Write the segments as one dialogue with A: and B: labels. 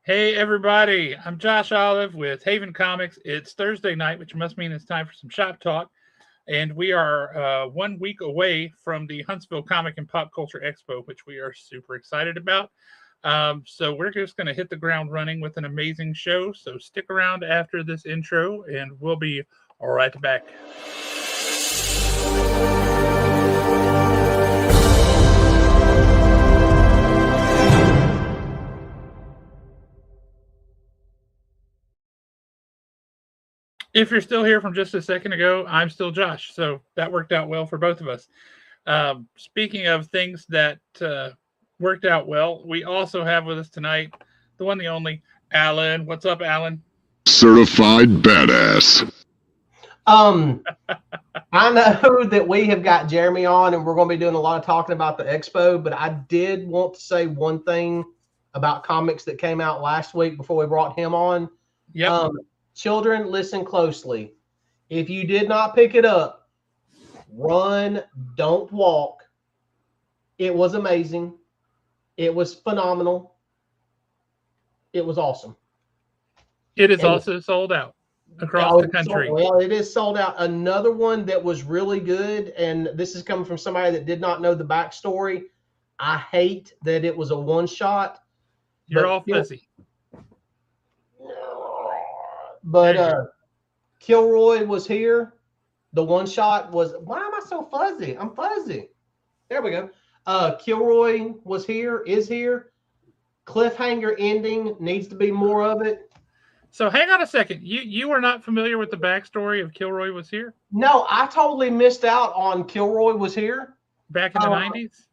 A: Hey everybody, I'm Josh Olive with Haven Comics. It's Thursday night, which must mean it's time for some shop talk. And we are 1 week away from the Huntsville Comic and Pop Culture Expo, which we are super excited about. So we're just going to hit the ground running with an amazing show. So stick around after this intro, and we'll be right back. If you're still here from just a second ago, I'm still Josh. So that worked out well for both of us. Speaking of things that worked out well, we also have with us tonight the one, the only, Alan. What's up, Alan?
B: Certified badass.
C: I know that we have got Jeremy on, and we're going to be doing a lot of talking about the expo, but I did want to say one thing about comics that came out last week before we brought him on.
A: Yep.
C: Children, listen closely. If you did not pick it up, run, don't walk. It was amazing. It was phenomenal. It was awesome.
A: It is also sold out across the country.
C: Well, it is sold out. Another one that was really good, and this is coming from somebody that did not know the backstory. I hate that it was a one-shot.
A: You're all fuzzy.
C: But Kilroy was here. The one-shot was, why am I so fuzzy? I'm fuzzy. There we go. Kilroy was here, is here. Cliffhanger ending, needs to be more of it.
A: So hang on a second. You were not familiar with the backstory of Kilroy was here?
C: No, I totally missed out on Kilroy was here.
A: Back in the 90s?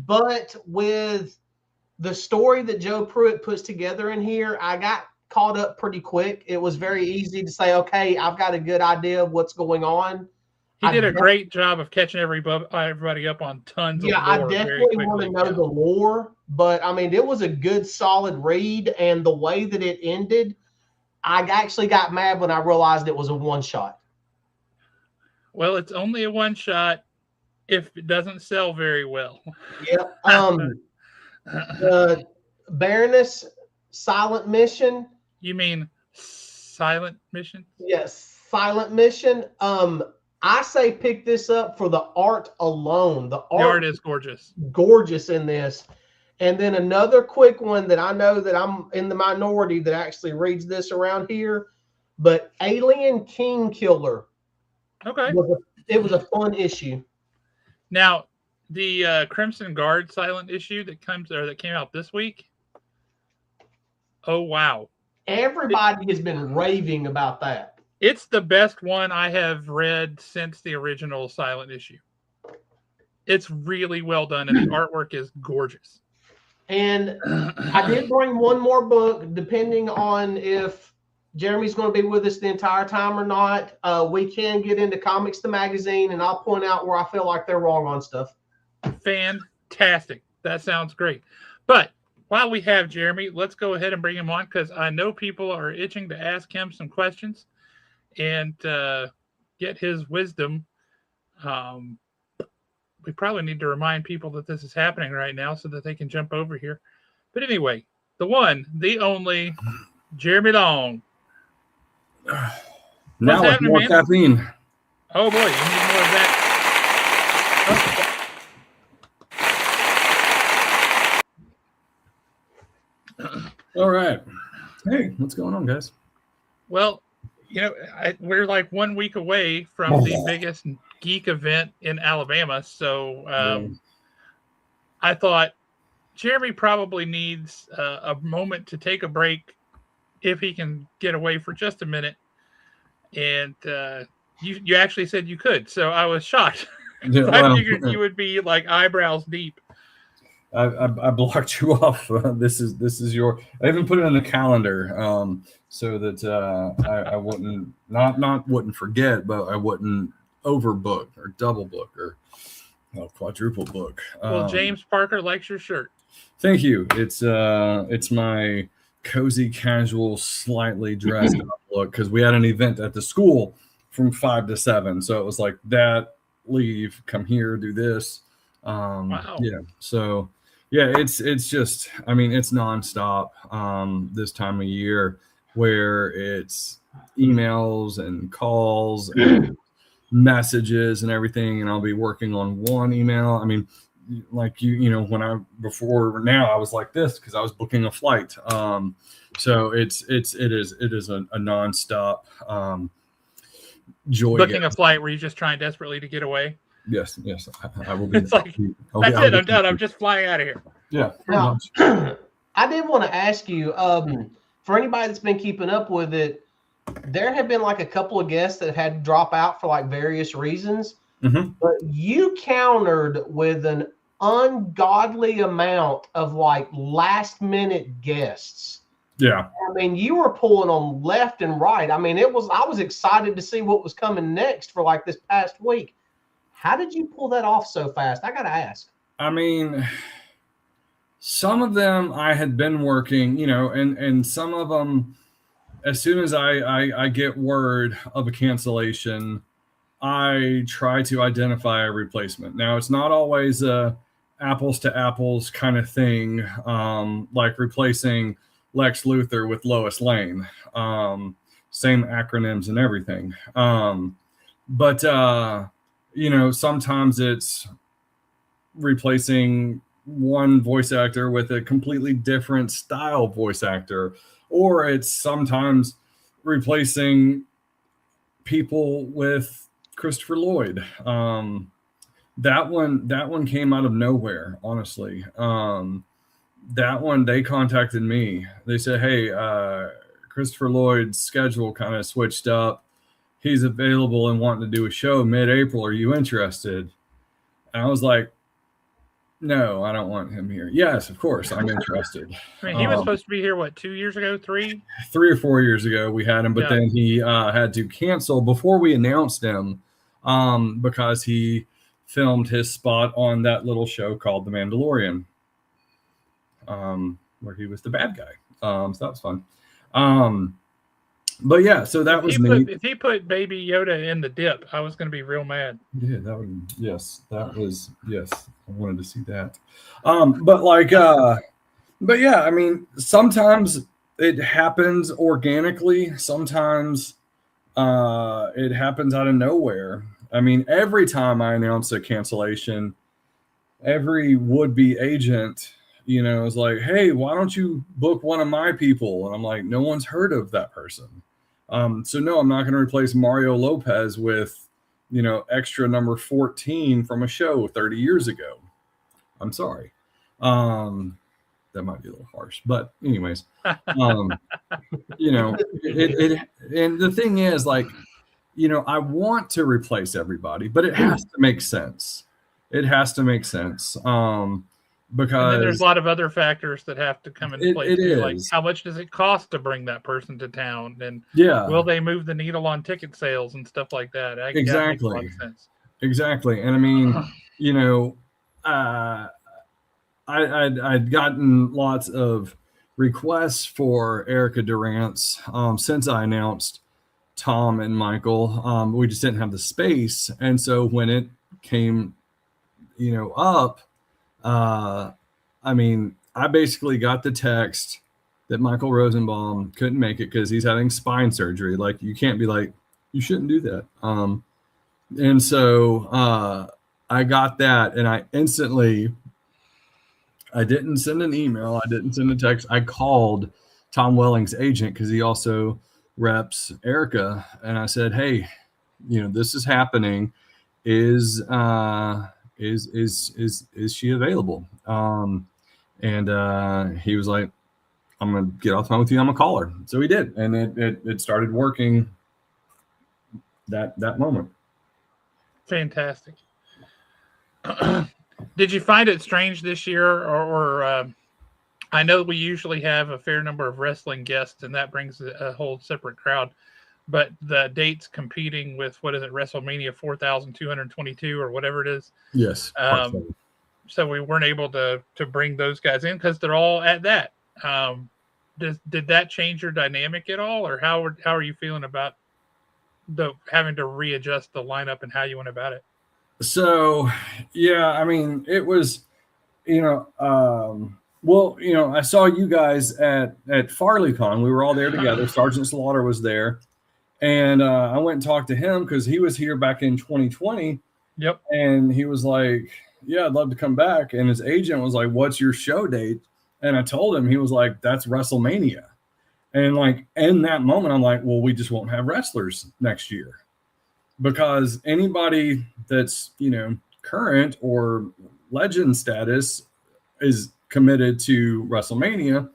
C: But with the story that Joe Pruitt puts together in here, I got caught up pretty quick. It was very easy to say, okay, I've got a good idea of what's going on.
A: He did a great job of catching everybody up on tons of lore.
C: I definitely want to know the lore, but I mean, it was a good, solid read, and the way that it ended, I actually got mad when I realized it was a one-shot.
A: Well, it's only a one-shot if it doesn't sell very well.
C: Yeah. Baroness Silent Mission.
A: You mean Silent Mission?
C: Yes, Silent Mission. I say pick this up for the art alone. The art
A: is gorgeous.
C: Gorgeous in this. And then another quick one that I know that I'm in the minority that actually reads this around here, but Alien King Killer.
A: Okay.
C: It was a fun issue.
A: Now, the Crimson Guard silent issue that came out this week. Oh, wow.
C: Everybody has been raving about that.
A: It's the best one I have read since the original silent issue. It's really well done, and the artwork is gorgeous.
C: And I did bring one more book, depending on if Jeremy's going to be with us the entire time or not. We can get into Comics the Magazine, and I'll point out where I feel like they're wrong on stuff.
A: Fantastic. That sounds great. But while we have Jeremy, let's go ahead and bring him on, because I know people are itching to ask him some questions and get his wisdom. We probably need to remind people that this is happening right now so that they can jump over here. But anyway, the one, the only, Jeremy Long.
D: Now with more caffeine.
A: Oh boy, you need more of that.
D: Oh. All right. Hey, what's going on, guys?
A: Well, we're like 1 week away from the biggest geek event in Alabama. So I thought Jeremy probably needs a moment to take a break if he can get away for just a minute. And you actually said you could. So I was shocked.
D: Yeah,
A: I figured you would be like eyebrows deep.
D: I blocked you off. This is your. I even put it in the calendar so that I wouldn't wouldn't forget, but I wouldn't overbook or double book or quadruple book.
A: Well, James Parker likes your shirt.
D: Thank you. It's my cozy, casual, slightly dressed up look because we had an event at the school from 5 to 7, so it was like that. Leave, come here, do this.
A: Wow.
D: Yeah. So Yeah, it's just, I mean, it's nonstop this time of year, where it's emails and calls and messages and everything, and I'll be working on one email. I mean, like when before now I was like this because I was booking a flight. So it is a nonstop joy.
A: Booking a flight where you're just trying desperately to get away.
D: Yes, I will be.
A: It's like, that's it. I'm done. I'm just flying out of here.
D: Yeah.
C: Now, I did want to ask you, for anybody that's been keeping up with it, there have been like a couple of guests that had to drop out for like various reasons, but you countered with an ungodly amount of like last minute guests.
D: Yeah.
C: I mean, you were pulling them left and right. I mean, I was excited to see what was coming next for like this past week. How did you pull that off so fast? I got to ask.
D: I mean, some of them I had been working, and some of them, as soon as I get word of a cancellation, I try to identify a replacement. Now, it's not always a apples to apples kind of thing, like replacing Lex Luthor with Lois Lane. Same acronyms and everything. But sometimes it's replacing one voice actor with a completely different style voice actor, or it's sometimes replacing people with Christopher Lloyd. That one came out of nowhere, honestly. That one, they contacted me. They said, hey, Christopher Lloyd's schedule kind of switched up. He's available and wanting to do a show mid-April. Are you interested? And I was like, no, I don't want him here. Yes, of course, I'm interested.
A: I mean, he was supposed to be here, 2 years ago, 3?
D: 3 or 4 years ago we had him, but then he had to cancel before we announced him because he filmed his spot on that little show called The Mandalorian, where he was the bad guy. So that was fun. But yeah, so that was neat.
A: If he put Baby Yoda in the dip, I was going to be real mad.
D: Yeah, yes. I wanted to see that. But yeah, I mean, sometimes it happens organically. Sometimes it happens out of nowhere. I mean, every time I announce a cancellation, every would-be agent, is like, hey, why don't you book one of my people? And I'm like, no one's heard of that person. So no, I'm not going to replace Mario Lopez with, extra number 14 from a show 30 years ago. I'm sorry. That might be a little harsh, but anyways, and the thing is, like, I want to replace everybody, but it has to make sense. It has to make sense. Because
A: then there's a lot of other factors that have to come into play. Like, how much does it cost to bring that person to town? And will they move the needle on ticket sales and stuff like that?
D: Exactly.
A: That makes a lot of sense.
D: Exactly. And I mean, I'd gotten lots of requests for Erica Durant's since I announced Tom and Michael. We just didn't have the space. And so when it came, up, I mean, I basically got the text that Michael Rosenbaum couldn't make it because he's having spine surgery. Like, you can't be like, you shouldn't do that. And so I got that, and I didn't send an email. I didn't send a text. I called Tom Welling's agent because he also reps Erica. And I said, hey, this is happening. Is she available? And he was like, I'm going to get off the phone with you. I'm going to call her. So he did. And it started working that moment.
A: Fantastic. Did you find it strange this year, or I know we usually have a fair number of wrestling guests, and that brings a whole separate crowd, but the dates competing with, what is it, WrestleMania 4,222 or whatever it is.
D: Yes.
A: So we weren't able to bring those guys in because they're all at that. Did that change your dynamic at all, or how are you feeling about having to readjust the lineup and how you went about it?
D: So, yeah, I mean, it was Well, I saw you guys at FarleyCon. We were all there together. Sergeant Slaughter was there, and I went and talked to him because he was here back in 2020.
A: Yep.
D: And he was like, "Yeah, I'd love to come back." And his agent was like, "What's your show date?" And I told him. He was like, "That's WrestleMania." And like in that moment, I'm like, "Well, we just won't have wrestlers next year because anybody that's current or legend status is committed to WrestleMania,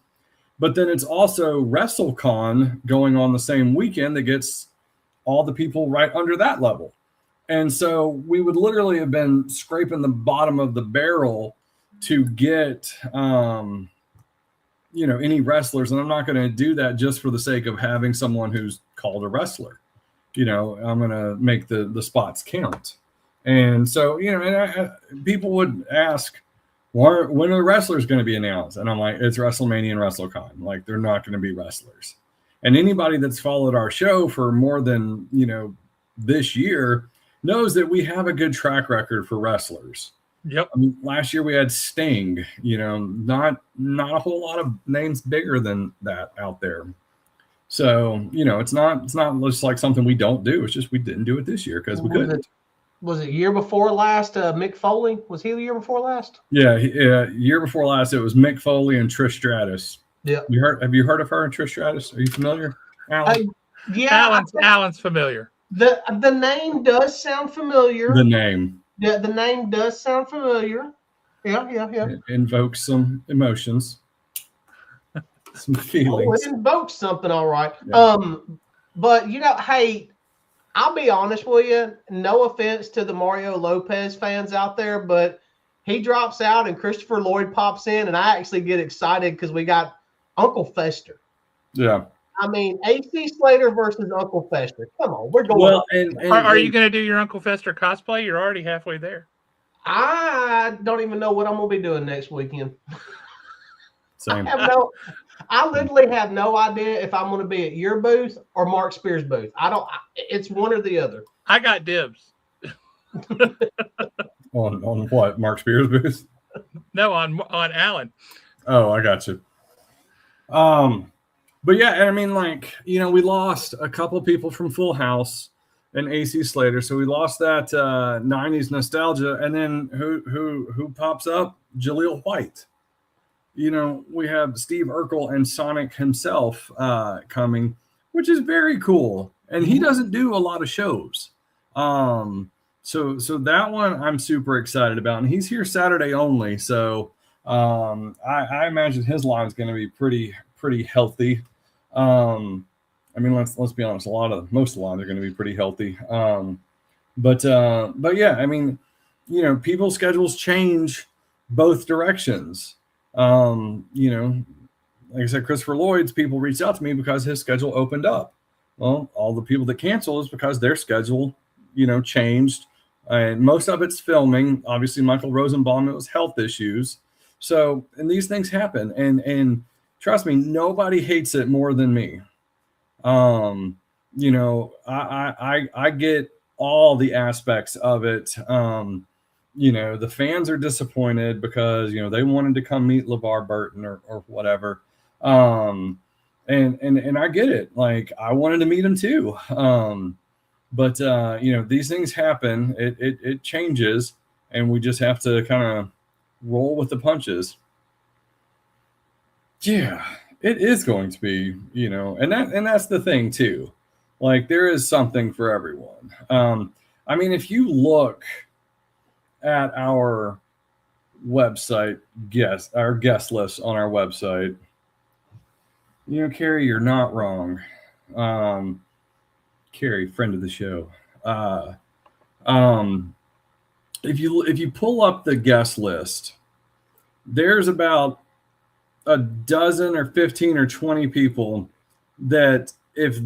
D: but then it's also WrestleCon going on the same weekend that gets all the people right under that level." And so we would literally have been scraping the bottom of the barrel to get, any wrestlers. And I'm not going to do that just for the sake of having someone who's called a wrestler. I'm going to make the spots count. And so, people would ask, when are the wrestlers going to be announced? And I'm like, it's WrestleMania and WrestleCon. Like, they're not going to be wrestlers. And anybody that's followed our show for more than, this year knows that we have a good track record for wrestlers.
A: Yep.
D: I mean, last year we had Sting, not a whole lot of names bigger than that out there. So, it's not just like something we don't do. It's just we didn't do it this year because we couldn't.
C: Was it year before last? Mick Foley? Was he the year before last?
D: Yeah, year before last it was Mick Foley and Trish Stratus.
C: Yeah.
D: Have you heard of her and Trish Stratus? Are you familiar, Alan?
C: Yeah.
A: Alan's familiar.
C: The name does sound familiar.
D: The name.
C: Yeah, the name does sound familiar. Yeah.
D: It invokes some emotions, some feelings.
C: It invokes something, all right.
D: Yeah.
C: But hey, I'll be honest with you. No offense to the Mario Lopez fans out there, but he drops out and Christopher Lloyd pops in, and I actually get excited because we got Uncle Fester.
D: Yeah.
C: I mean, AC Slater versus Uncle Fester. Come on, we're going.
D: Well,
A: are you going to do your Uncle Fester cosplay? You're already halfway there.
C: I don't even know what I'm going to be doing next weekend.
D: Same.
C: I literally have no idea if I'm going to be at your booth or Mark Spears' booth. It's one or the other.
A: I got dibs.
D: on what? Mark Spears' booth?
A: No, on Alan.
D: Oh, I got you. But yeah, and I mean, we lost a couple people from Full House and AC Slater, so we lost that 90s nostalgia. And then who pops up? Jaleel White. We have Steve Urkel and Sonic himself coming, which is very cool. And he doesn't do a lot of shows. So that one I'm super excited about. And he's here Saturday only. So I imagine his line is going to be pretty healthy. I mean, let's be honest. Most of the lines are going to be pretty healthy. But yeah, I mean, people's schedules change both directions. Like I said, Christopher Lloyd's people reached out to me because his schedule opened up. Well, all the people that canceled is because their schedule, changed. And most of it's filming. Obviously, Michael Rosenbaum, it was health issues. So, and these things happen. And trust me, nobody hates it more than me. I get all the aspects of it. The fans are disappointed because, they wanted to come meet LeVar Burton or whatever. And I get it. Like, I wanted to meet him too. But these things happen. It changes, and we just have to kind of roll with the punches. Yeah, it is going to be, and that's the thing too. Like, there is something for everyone. I mean, if you look at our website, our guest list on our website, Carrie, you're not wrong. Carrie, friend of the show. If you pull up the guest list, there's about a dozen or 15 or 20 people that if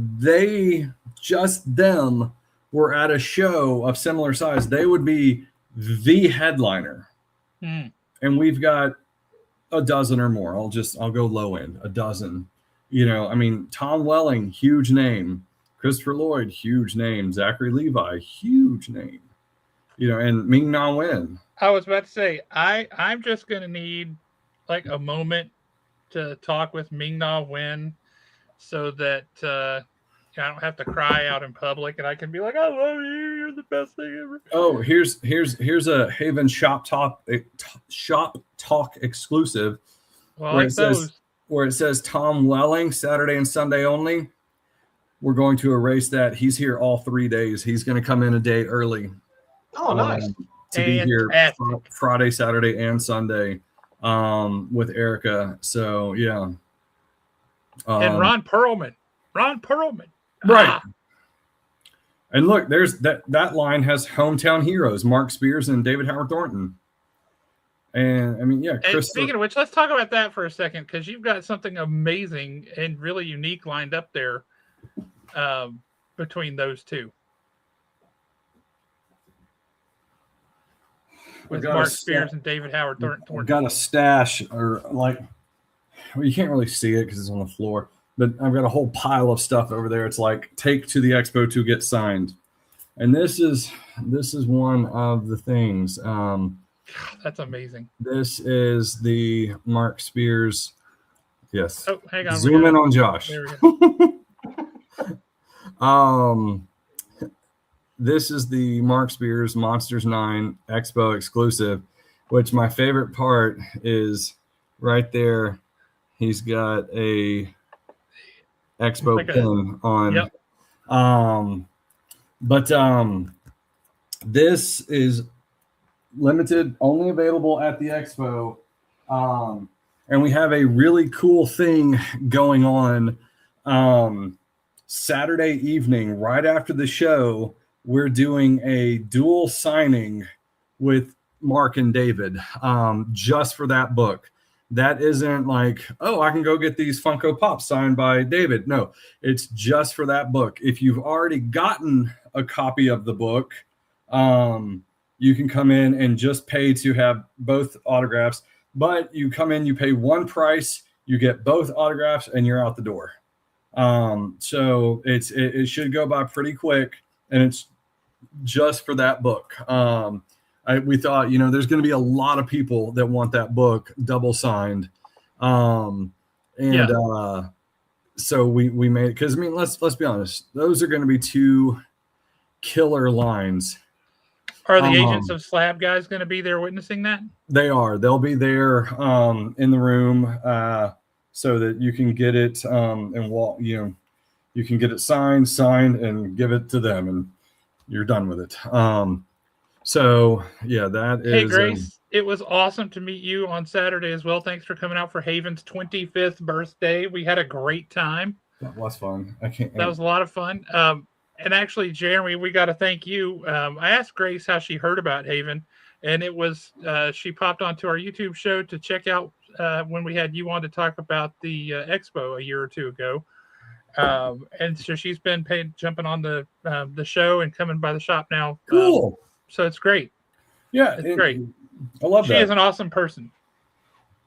D: them were at a show of similar size, they would be the headliner. And we've got a dozen or more. I'll go low end, a dozen. I mean, Tom Welling, huge name. Christopher Lloyd, huge name. Zachary Levi, huge name. and Ming Na Wen.
A: I was about to say, I'm just going to need like a moment to talk with Ming Na Wen so that I don't have to cry out in public and I can be like, I love you. You're the best thing ever.
D: Oh, here's a Haven Shop Talk exclusive.
A: Well, I like those.
D: Where it says Tom Welling, Saturday and Sunday only. We're going to erase that. He's here all 3 days. He's going to come in a day early.
C: Oh, nice.
D: To be here Friday, Saturday, and Sunday with Erica. So, yeah.
A: And Ron Perlman.
D: Right.
A: Ah.
D: And look, there's that line has hometown heroes, Mark Spears and David Howard Thornton. And I mean, yeah.
A: And speaking of which, let's talk about that for a second, because you've got something amazing and really unique lined up there between those two. With Mark Spears and David Howard Thornton.
D: I've got a stash, or like, well, you can't really see it because it's on the floor, but I've got a whole pile of stuff over there. It's like, take to the expo to get signed. And this is one of the things.
A: That's amazing.
D: This is the Mark Spears. Yes.
A: Oh, hang on.
D: Zoom in on Josh.
A: There we
D: go. This is the Mark Spears Monsters 9 Expo exclusive, which my favorite part is right there. He's got a Expo
A: like
D: pin on.
A: Yep.
D: But this is limited, only available at the Expo. And we have a really cool thing going on Saturday evening, right after the show. We're doing a dual signing with Mark and David just for that book. That isn't like, oh, I can go get these Funko Pops signed by David. No, it's just for that book. If you've already gotten a copy of the book, you can come in and just pay to have both autographs. But you come in, you pay one price, you get both autographs, and you're out the door. So it should go by pretty quick, and it's just for that book. We thought, there's going to be a lot of people that want that book double signed. So we made it, because I mean, let's be honest, those are going to be two killer lines.
A: Are the Agents of Slab guys going to be there witnessing that?
D: They are. They'll be there in the room so that you can get it and walk. You can get it signed, and give it to them, and you're done with it. So yeah, that is. Hey
A: Grace, it was awesome to meet you on Saturday as well. Thanks for coming out for Haven's 25th birthday. We had a great time.
D: That was fun.
A: That was a lot of fun. And actually, Jeremy, we got to thank you. I asked Grace how she heard about Haven, and it was she popped onto our YouTube show to check out when we had you on to talk about the expo a year or two ago. And so she's been jumping on the show and coming by the shop now.
D: Cool.
A: So it's great.
D: Yeah,
A: it's great.
D: I love that.
A: She is an awesome person.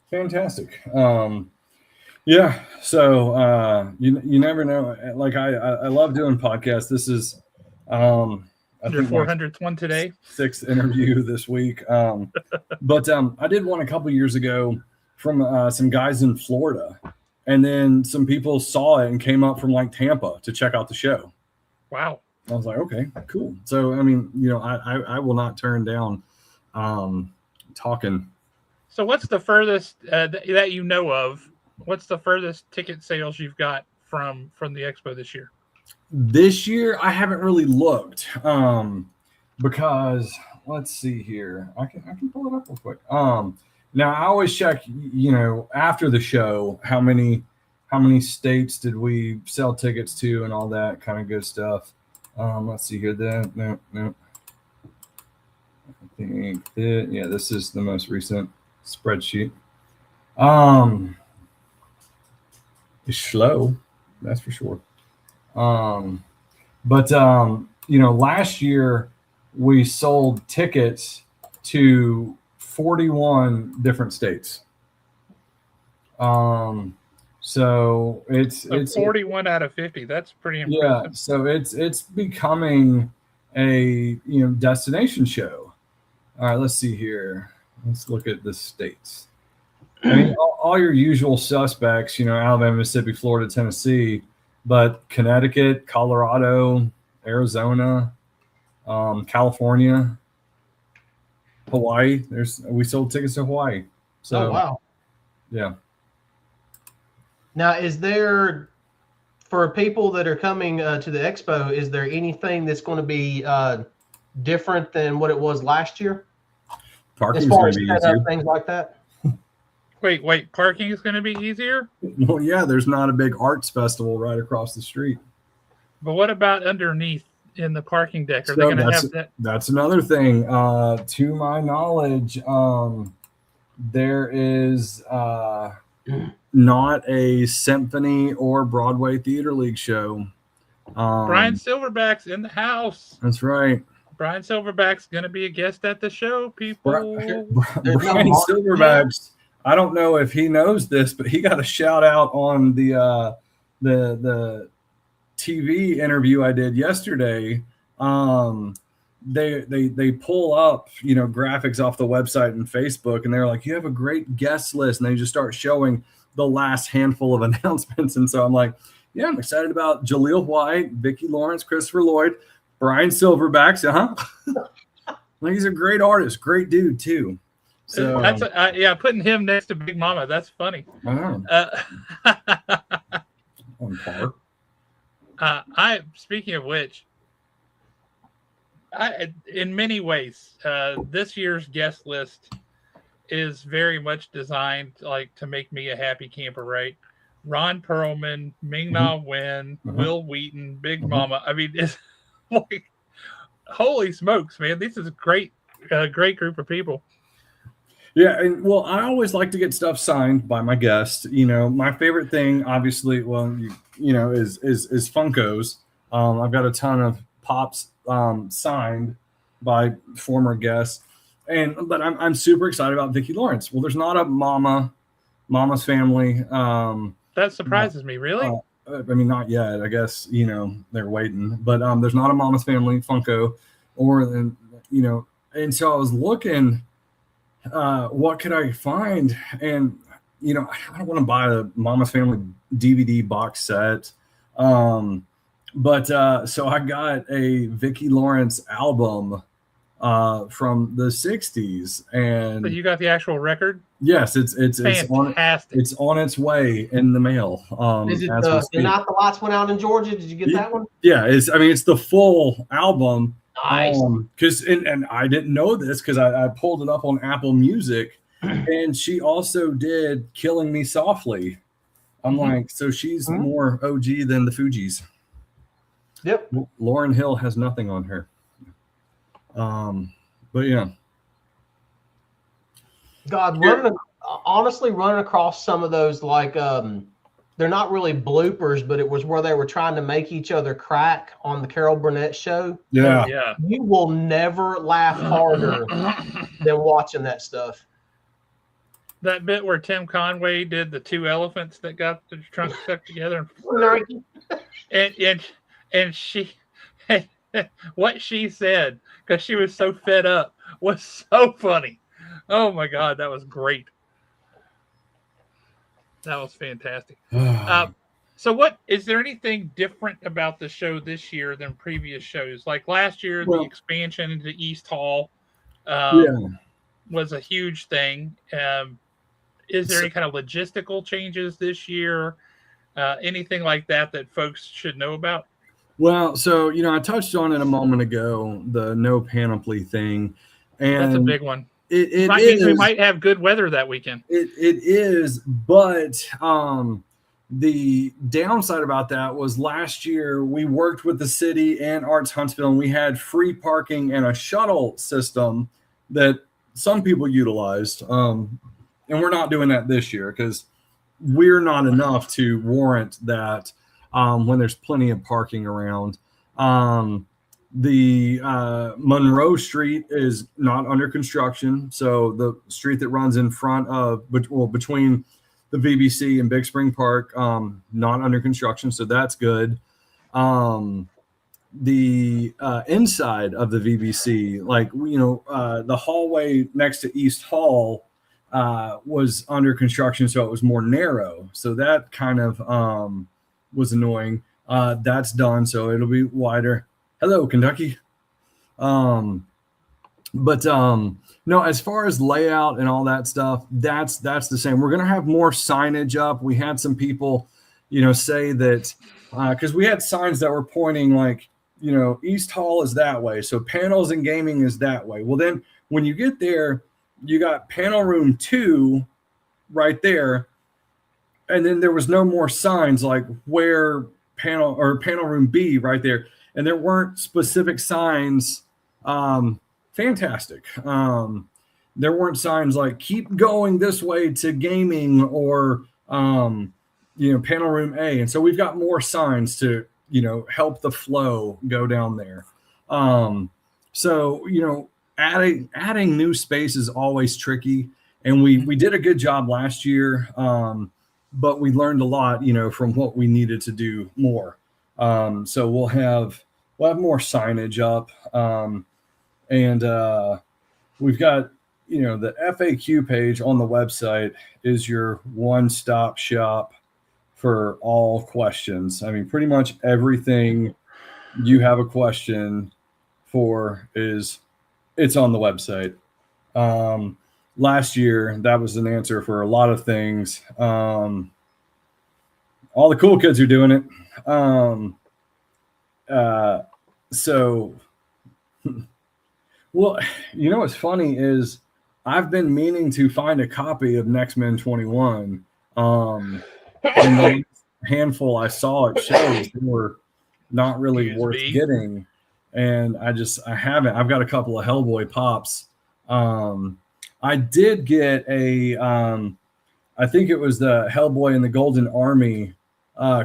D: Fantastic. Yeah. So you never know. Like I love doing podcasts. This is
A: your 400th one today.
D: 6th interview this week. But I did one a couple years ago from some guys in Florida, and then some people saw it and came up from like Tampa to check out the show.
A: Wow.
D: I was like, okay, cool. So I mean, I will not turn down talking.
A: So what's the furthest that you know of? What's the furthest ticket sales you've got from the expo this year?
D: This year, I haven't really looked because let's see here. I can pull it up real quick. Now I always check, after the show, how many states did we sell tickets to and all that kind of good stuff. Let's see here. No. I think this is the most recent spreadsheet. It's slow, that's for sure. But last year we sold tickets to 41 different states. So it's
A: 41 out of 50. That's pretty impressive.
D: Yeah, so it's becoming a destination show. All right, let's see here. Let's look at the states. I mean, all your usual suspects, Alabama, Mississippi, Florida, Tennessee, but Connecticut, Colorado, Arizona, California, Hawaii. We sold tickets to Hawaii. So,
C: wow.
D: Yeah.
C: Now, is there, for people that are coming to the expo, is there anything that's going to be different than what it was last year?
D: Parking's
C: as far
D: going
C: as
D: to be
C: set
D: easier.
C: up, things like that?
A: Wait, parking is going to be easier?
D: Well, yeah, there's not a big arts festival right across the street.
A: But what about underneath in the parking deck? Are they going to have that?
D: That's another thing. To my knowledge, there is not a symphony or Broadway Theater League show.
A: Brian Silverback's in the house.
D: That's right.
A: Brian Silverback's going to be a guest at the show, people.
D: Brian Silverback's. I don't know if he knows this, but he got a shout out on the TV interview I did yesterday. They pull up, graphics off the website and Facebook, and they're like, you have a great guest list. And they just start showing the last handful of announcements. And so I'm like, yeah, I'm excited about Jaleel White, Vicki Lawrence, Christopher Lloyd, Brian Silverback. Like, he's a great artist, great dude too. So
A: that's putting him next to Big Mama. That's funny.
D: On par.
A: Speaking of which, in many ways, this year's guest list is very much designed to make me a happy camper, right? Ron Perlman, Ming-Na Wen, Will Wheaton, Big Mama. I mean, it's like, holy smokes, man! This is a great group of people.
D: Yeah, and well, I always like to get stuff signed by my guests. My favorite thing, obviously, is Funkos. I've got a ton of pops signed by former guests, but I'm super excited about Vicki Lawrence. Well, there's not a Mama's Family.
A: That surprises me, really.
D: I mean, not yet. I guess they're waiting, but there's not a Mama's Family Funko, and so I was looking. What could I find? And I don't want to buy a Mama's Family DVD box set. But so I got a Vicki Lawrence album from the 60s. And
A: but you got the actual record?
D: Yes, it's on its way in the mail.
C: Is it Not the Lights Went Out in Georgia? Did you get that one?
D: Yeah, it's the full album.
C: Nice.
D: Because and I didn't know this because I pulled it up on Apple Music, and she also did "Killing Me Softly." I'm like, so she's more OG than the Fugees.
C: Yep.
D: Lauryn Hill has nothing on her. But yeah.
C: God, running across some of those, they're not really bloopers, but it was where they were trying to make each other crack on the Carol Burnett show.
D: Yeah.
C: You will never laugh harder than watching that stuff.
A: That bit where Tim Conway did the two elephants that got the trunk stuck together, and she, what she said, because she was so fed up, was so funny. Oh my God, that was great. That was fantastic. So what is there anything different about the show this year than previous shows? Like last year, the expansion into East Hall was a huge thing. Is there any kind of logistical changes this year? Anything like that folks should know about?
D: Well, so, I touched on it a moment ago, the no panoply thing. And
A: that's a big one.
D: It
A: means we might have good weather that weekend.
D: It is, but the downside about that was last year we worked with the city and Arts Huntsville, and we had free parking and a shuttle system that some people utilized. And we're not doing that this year because we're not enough to warrant that when there's plenty of parking around. The Monroe Street is not under construction. So the street that runs in front of, between the VBC and Big Spring Park, not under construction. So that's good. the inside of the VBC, like the hallway next to East Hall was under construction, so it was more narrow. So that kind of was annoying. That's done, so it'll be wider. Hello, Kentucky. But no, as far as layout and all that stuff, that's the same. We're gonna have more signage up. We had some people, say that because we had signs that were pointing like, East Hall is that way, so panels and gaming is that way. Well, then when you get there, you got panel room 2 right there, and then there was no more signs like where panel room B right there, and there weren't specific signs. Fantastic. There weren't signs like keep going this way to gaming or panel room A, and so we've got more signs to help the flow go down there. So adding new space is always tricky, and we did a good job last year, but we learned a lot from what we needed to do more. So we'll have more signage up, and we've got the FAQ page on the website is your one-stop shop for all questions. I mean, pretty much everything you have a question for it's on the website. Last year, that was an answer for a lot of things. All the cool kids are doing it. So, well, what's funny is I've been meaning to find a copy of Next Men 21. And the handful I saw at shows were not really worth getting. And I haven't. I've got a couple of Hellboy pops. I did get I think it was the Hellboy and the Golden Army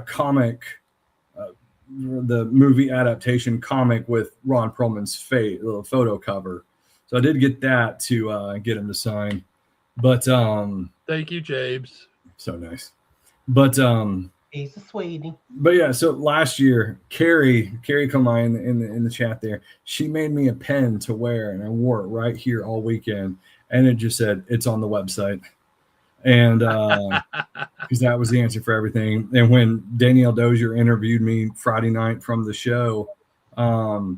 D: comic, the movie adaptation comic with Ron Perlman's face, little photo cover. So I did get that to get him to sign. But
A: thank you, James.
D: So nice. But
C: he's a sweetie.
D: But yeah, so last year, Carrie come by in the chat there. She made me a pen to wear, and I wore it right here all weekend. And it just said it's on the website, and because that was the answer for everything. And when Danielle Dozier interviewed me Friday night from the show, I'll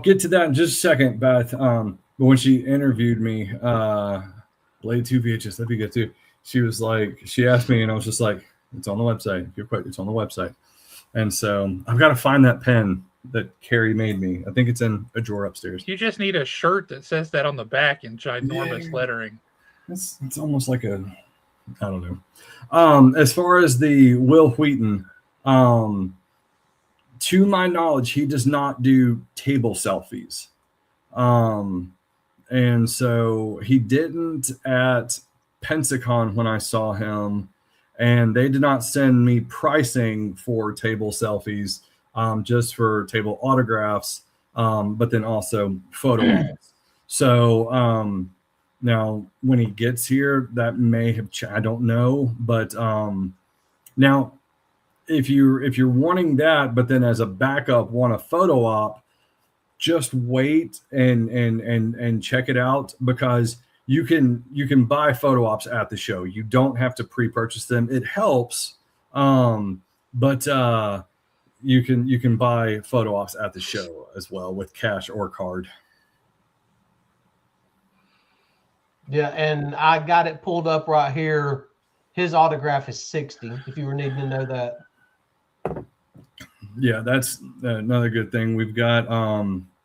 D: get to that in just a second, Beth. But when she interviewed me, Blade 2 VHS, that'd be good too. She was like, she asked me, and I was just like, it's on the website. If you're quick, it's on the website. And so I've got to find that pen that Carrie made me. I think it's in a drawer upstairs.
A: You just need a shirt that says that on the back in ginormous lettering.
D: It's almost like I don't know. As far as the Will Wheaton, to my knowledge, he does not do table selfies. And so he didn't at Pensacon when I saw him, and they did not send me pricing for table selfies, just for table autographs, but then also photo ops. So now when he gets here, that may have I don't know, but now if you're wanting that, but then as a backup want a photo op, just wait and check it out, because you can buy photo ops at the show. You don't have to pre-purchase them. It helps, but you can buy photo ops at the show as well with cash or card.
C: Yeah, and I got it pulled up right here. His autograph is 60. If you were needing to know that.
D: Yeah, that's another good thing. We've got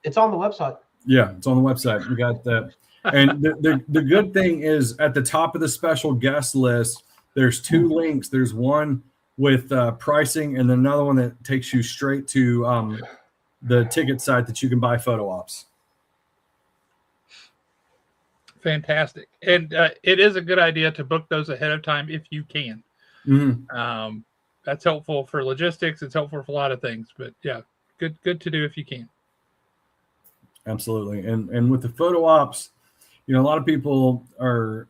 C: it's on the website.
D: Yeah, it's on the website. We got that. And the good thing is at the top of the special guest list, there's 2 links. There's one with pricing and another one that takes you straight to the ticket site that you can buy photo ops.
A: Fantastic. And it is a good idea to book those ahead of time if you can.
D: Mm-hmm.
A: That's helpful for logistics. It's helpful for a lot of things. But yeah, good to do if you can.
D: Absolutely. And with the photo ops, a lot of people are,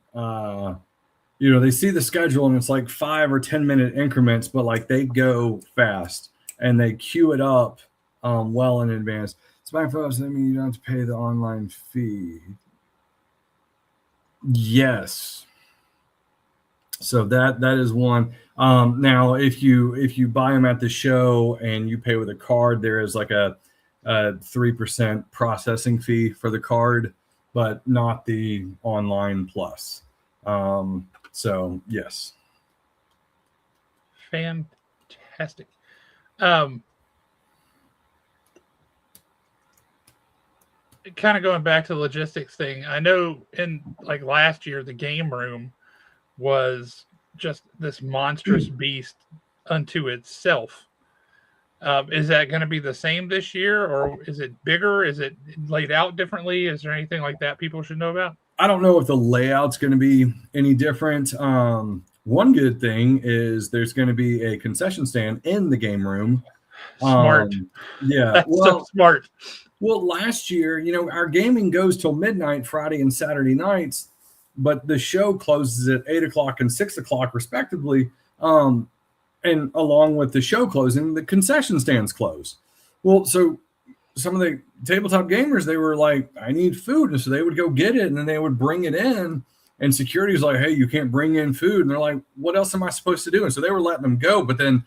D: they see the schedule and it's like 5 or 10 minute increments, but like they go fast. and they queue it up well in advance. Spy photos, I mean, you don't have to pay the online fee. Yes. So that is one. Now, if you buy them at the show and you pay with a card, there is like a 3% processing fee for the card, but not the online plus. So yes.
A: Fantastic. Kind of going back to the logistics thing, I know in like last year, the game room was just this monstrous beast unto itself. Is that going to be the same this year, or is it bigger? Is it laid out differently? Is there anything like that people should know about?
D: I don't know if the layout's going to be any different. One good thing is there's going to be a concession stand in the game room.
A: Smart.
D: Yeah.
A: That's so smart.
D: Well, last year, our gaming goes till midnight, Friday and Saturday nights, but the show closes at 8 o'clock and 6 o'clock respectively. And along with the show closing, the concession stands close. Well, so some of the tabletop gamers, they were like, I need food. And so they would go get it and then they would bring it in. And security was like, hey, you can't bring in food. And they're like, what else am I supposed to do? And so they were letting them go. But then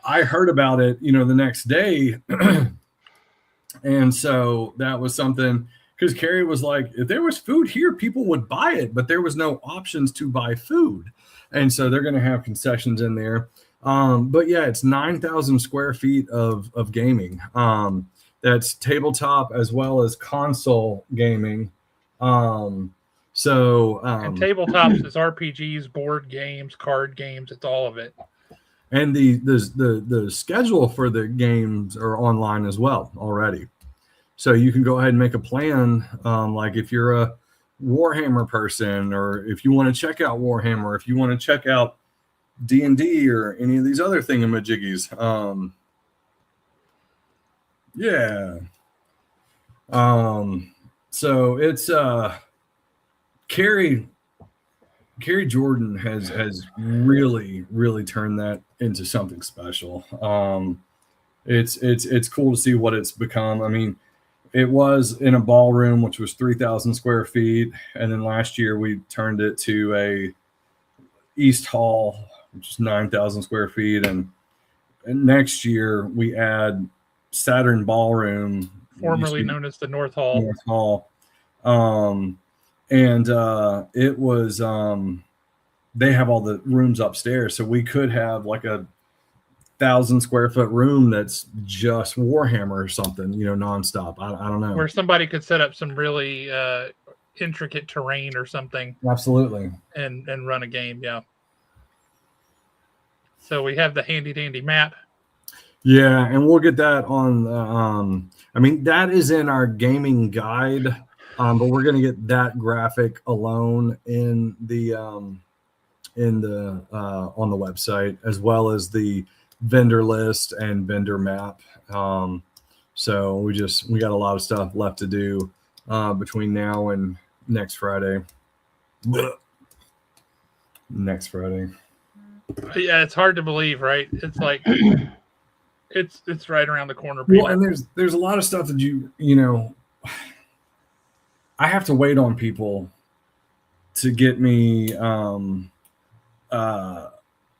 D: I heard about it, the next day. And so that was something, because Carrie was like, if there was food here, people would buy it, but there was no options to buy food. And so they're going to have concessions in there. But yeah, it's 9,000 square feet of gaming. That's tabletop as well as console gaming.
A: And tabletops is RPGs, board games, card games. It's all of it.
D: And the schedule for the games are online as well already. So you can go ahead and make a plan. Like if you're a Warhammer person, or if you want to check out Warhammer, if you want to check out D&D or any of these other thingamajiggies. Yeah. So it's Carrie Jordan has really turned that into something special. It's cool to see what it's become. I mean, it was in a ballroom, which was 3,000 square feet. And then last year we turned it to a East Hall, which is 9,000 square feet. And next year we add Saturn Ballroom,
A: formerly known as the North Hall.
D: It was, they have all the rooms upstairs. So we could have like a 1,000 square foot room that's just Warhammer or something, nonstop. I don't know.
A: Where somebody could set up some really intricate terrain or something.
D: Absolutely.
A: And run a game. Yeah. So we have the handy dandy map.
D: Yeah. And we'll get that on, that is in our gaming guide. But we're going to get that graphic alone in the on the website, as well as the vendor list and vendor map. So we got a lot of stuff left to do between now and next Friday. Next Friday.
A: Yeah, it's hard to believe, right? It's like it's right around the corner. People.
D: Well, and there's a lot of stuff that I have to wait on people to get me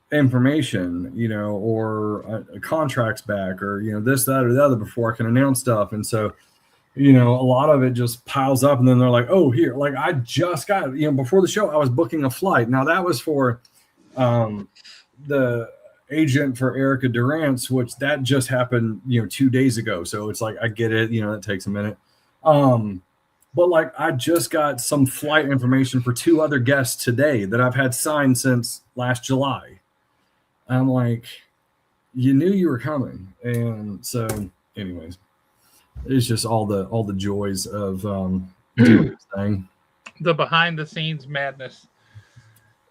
D: information, or contracts back, or this, that, or the other before I can announce stuff. And so, a lot of it just piles up, and then they're like, "Oh, here!" Like I just got, before the show, I was booking a flight. Now that was for the agent for Erica Durant's, which that just happened, 2 days ago. So it's like I get it, it takes a minute. But like I just got some flight information for 2 other guests today that I've had signed since last July. I'm like, you knew you were coming. And so anyways, it's just all the joys of doing this thing.
A: The behind the scenes madness.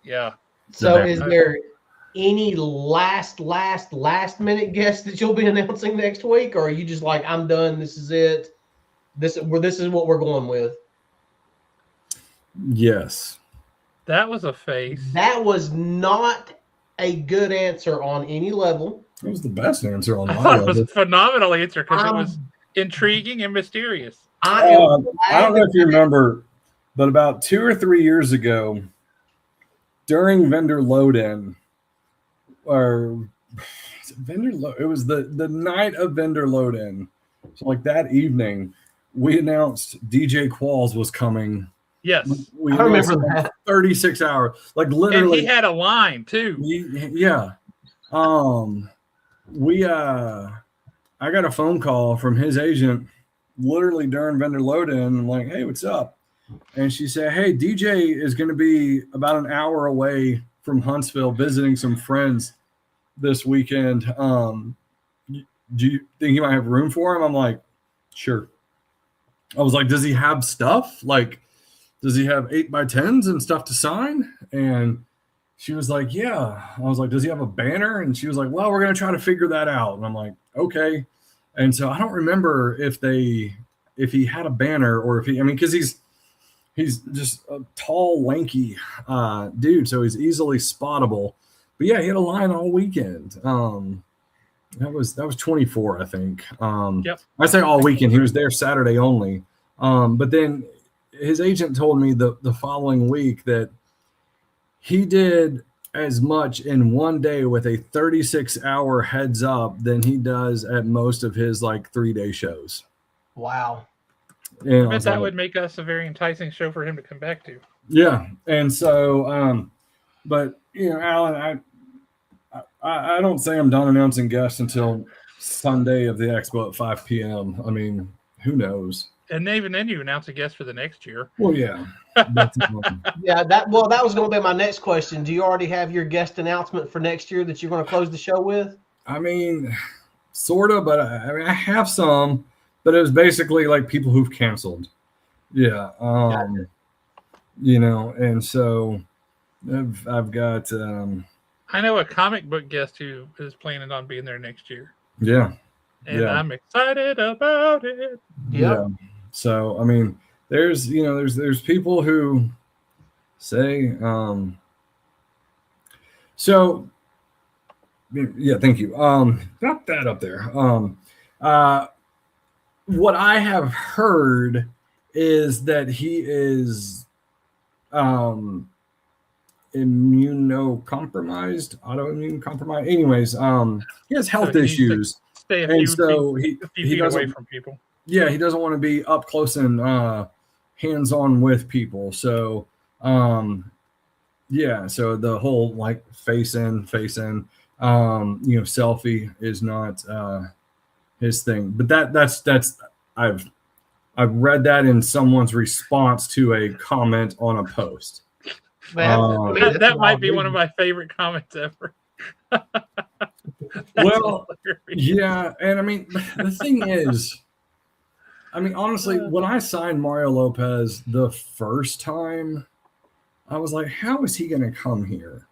A: Yeah.
C: So is there any last minute guests that you'll be announcing next week, or are you just like, I'm done, this is it? This is what we're going with.
D: Yes.
A: That was a face.
C: That was not a good answer on any level.
D: That was the best answer on
A: I
D: my
A: thought it was a
D: level.
A: phenomenal answer because it was intriguing and mysterious.
C: I am
D: I don't know if you remember, but about 2 or 3 years ago, during vendor load-in, or it was the night of vendor load-in. So like that evening, we announced DJ Qualls was coming.
A: Yes.
C: I remember that.
D: 36 hours. Like
A: And
D: literally.
A: he had a line too.
D: Yeah. I got a phone call from his agent literally during vendor load-in. I'm like, hey, what's up? And she said, hey, DJ is going to be about an hour away from Huntsville visiting some friends this weekend. Do you think you might have room for him? I'm like, sure. I was like, does he have stuff? Like, does he have 8x10s and stuff to sign? And she was like, yeah. I was like, does he have a banner? And she was like, well, we're going to try to figure that out. And I'm like, okay. And so I don't remember if he had a banner or if because he's just a tall, lanky dude. So he's easily spottable. But yeah, he had a line all weekend. That was 24, I think.
A: Yep.
D: I say all weekend. He was there Saturday only. But then his agent told me the following week that he did as much in one day with a 36-hour heads up than he does at most of his like 3-day shows.
C: Wow.
D: And
A: I bet that would make us a very enticing show for him to come back to.
D: Yeah. And so, but Alan, I don't say I'm done announcing guests until Sunday of the expo at 5 p.m. I mean, who knows?
A: And even then, you announce a guest for the next year.
D: Well, yeah.
C: Yeah, that was going to be my next question. Do you already have your guest announcement for next year that you're going to close the show with?
D: I mean, sort of, but I have some, but it was basically like people who've canceled. Yeah.
C: Gotcha.
D: And so I've got.
A: I know a comic book guest who is planning on being there next year.
D: Yeah.
A: And I'm excited about it.
C: Yep.
D: Yeah. So, I mean, there's people who say, so yeah, thank you. Got that up there. What I have heard is that he is, autoimmune compromised. Anyways, he has health issues.
A: Stay a
D: and
A: few
D: so
A: feet
D: he
A: away from people.
D: Yeah, he doesn't want to be up close and hands-on with people. So yeah, so the whole like face in, selfie is not his thing. But that's I've read that in someone's response to a comment on a post.
A: That might be one of my favorite comments ever.
D: Well, yeah, and I mean the thing is, I mean honestly, when I signed Mario Lopez the first time, I was like, how is he going to come here?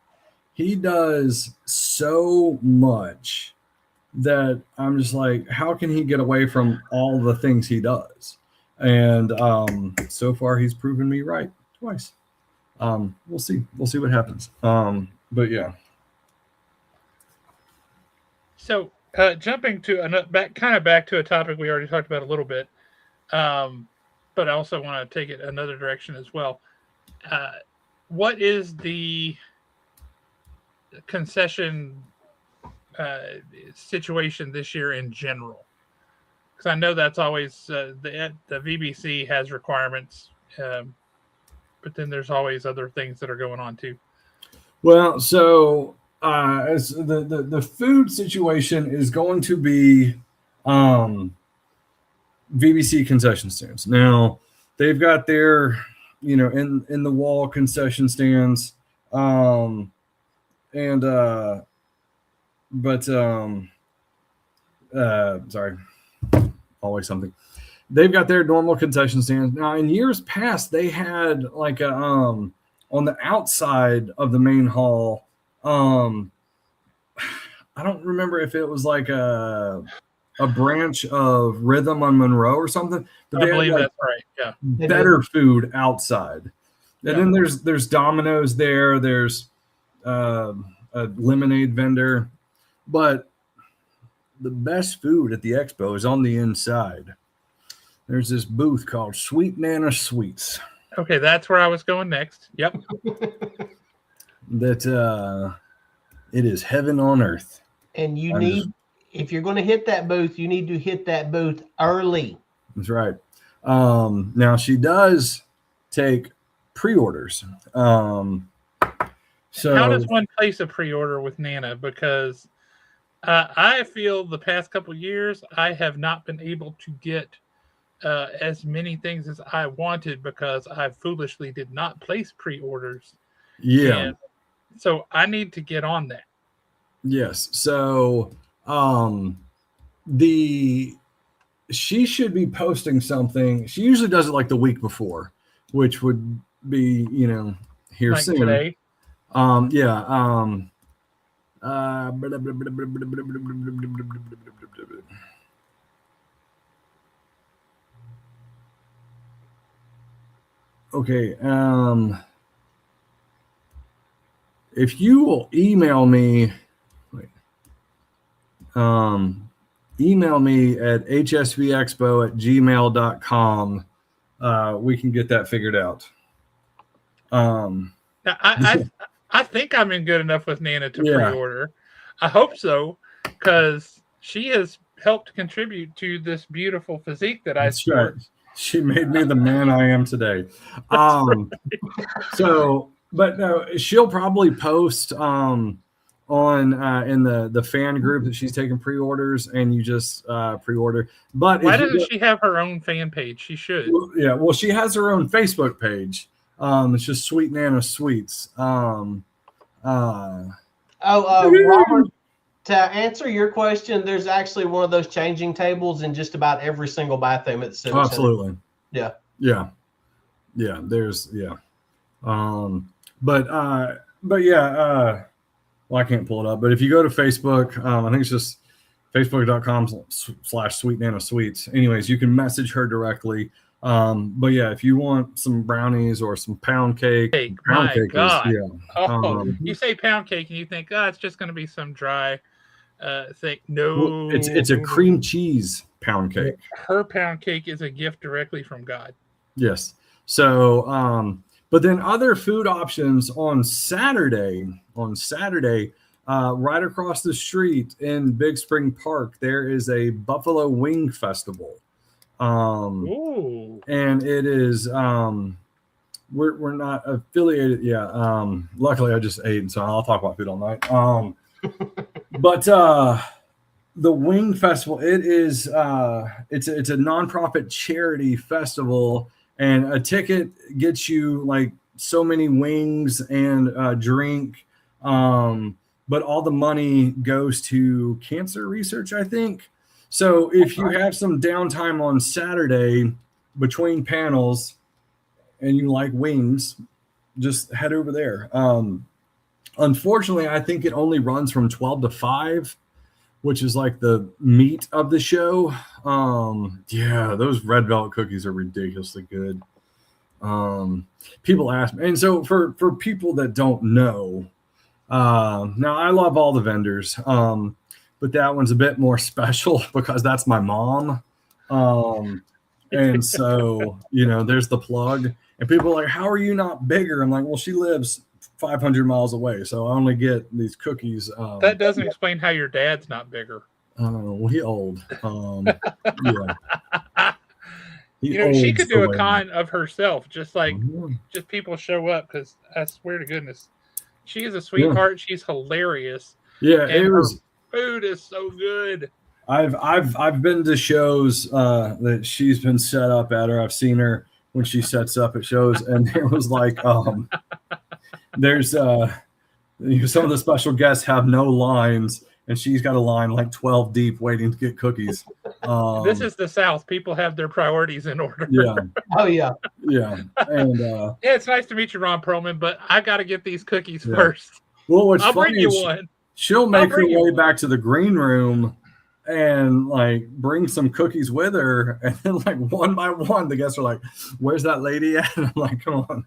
D: He does so much that I'm just like, how can he get away from all the things he does? And so far he's proven me right twice. We'll see what happens. But yeah.
A: So jumping to back to a topic we already talked about a little bit, but I also want to take it another direction as well. What is the concession situation this year in general? Because I know that's always the VBC has requirements, but then there's always other things that are going on too.
D: Well, so as the food situation is going to be VBC concession stands. Now they've got their in the wall concession stands, sorry, always something. They've got their normal concession stands. Now, in years past, they had like a on the outside of the main hall. I don't remember if it was like a branch of Rhythm on Monroe or something. But
A: I believe that's right. Yeah,
D: better food outside. And then there's Domino's there. There's a lemonade vendor, but the best food at the expo is on the inside. There's this booth called Sweet Nana Sweets.
A: Okay, that's where I was going next. Yep.
D: That it is heaven on earth.
C: And if you're going to hit that booth, you need to hit that booth early.
D: That's right. Now she does take pre-orders. So
A: how does one place a pre-order with Nana? Because I feel the past couple of years I have not been able to get as many things as I wanted because I foolishly did not place pre-orders.
D: Yeah.
A: And so I need to get on that.
D: Yes. So she should be posting something. She usually does it like the week before, which would be, here
A: like
D: soon.
A: Today.
D: Okay. If you will email me, email me at hsvexpo@gmail.com. We can get that figured out.
A: Now, I think I'm in good enough with Nana to pre-order. I hope so, because she has helped contribute to this beautiful physique that I sport.
D: Right. She made me the man I am today. So, but no, she'll probably post on in the fan group that she's taking pre-orders, and you just pre-order. But
A: why doesn't she have her own fan page? She should.
D: Well, she has her own Facebook page. It's just Sweet Nana Sweets.
C: Robert, to answer your question, there's actually one of those changing tables in just about every single bathroom at the Civic Center.
D: Absolutely.
C: Yeah.
D: There's but yeah. Well, I can't pull it up, but if you go to Facebook, I think it's just facebook.com/Sweet Nana Sweets. Anyways, you can message her directly. But yeah, if you want some brownies or some pound cake,
A: God. You say pound cake and you think, it's just going to be some dry thing. No,
D: well, it's a cream cheese pound cake.
A: Her pound cake is a gift directly from God.
D: Yes. So, but then other food options on Saturday, right across the street in Big Spring Park, there is a Buffalo Wing Festival.
A: Ooh.
D: And it is we're not affiliated. Luckily I just ate, so I'll talk about food all night. But the Wing Festival, it is it's a nonprofit charity festival, and a ticket gets you like so many wings and a drink, but all the money goes to cancer research, I think. So if you have some downtime on Saturday between panels and you like wings, just head over there. Unfortunately, I think it only runs from 12 to 5, which is like the meat of the show. Those red velvet cookies are ridiculously good. People ask me, and so for people that don't know, now I love all the vendors. But that one's a bit more special because that's my mom. And so, there's the plug. And people are like, how are you not bigger? I'm like, well, she lives 500 miles away, so I only get these cookies.
A: That doesn't explain how your dad's not bigger.
D: Well, he old.
A: She could do a con of herself, just like just people show up, because I swear to goodness, she is a sweetheart. She's hilarious.
D: Yeah, it was.
A: Food is so good.
D: I've been to shows that she's been set up at, or I've seen her when she sets up at shows, and it was like there's some of the special guests have no lines, and she's got a line like 12 deep waiting to get cookies.
A: This is the South. People have their priorities in order.
D: Yeah.
C: Oh yeah.
D: Yeah. And
A: it's nice to meet you, Ron Perlman, but I got to get these cookies first.
D: Well, what's
A: I'll
D: funny
A: bring you
D: is
A: one.
D: She'll make her way back to the green room and like bring some cookies with her, and then like one by one, the guests are like, "Where's that lady at?" And I'm like, "Come on!"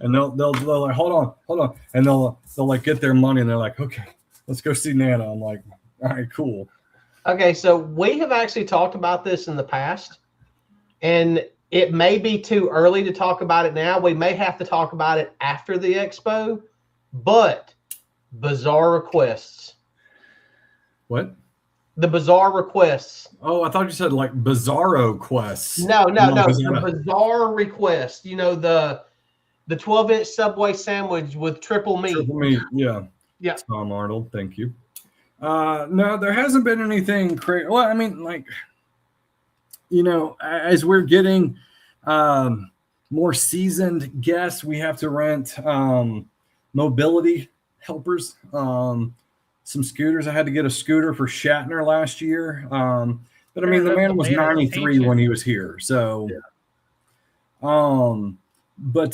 D: And they'll like, "Hold on," and they'll like get their money, and they're like, "Okay, let's go see Nana." I'm like, "All right, cool."
C: Okay, so we have actually talked about this in the past, and it may be too early to talk about it now. We may have to talk about it after the expo, but bizarre requests.
D: What?
C: The bizarre requests.
D: Oh, I thought you said like Bizarro quests.
C: No.
D: Bizarro.
C: The bizarre request. You know, the 12-inch Subway sandwich with triple meat.
D: Triple meat, yeah.
C: Yeah.
D: Tom Arnold, thank you. No, there hasn't been anything crazy. Well, I mean, like, you know, as we're getting more seasoned guests, we have to rent mobility helpers. Some scooters. I had to get a scooter for Shatner last year. But I mean, the man was 93 when he was here. So, but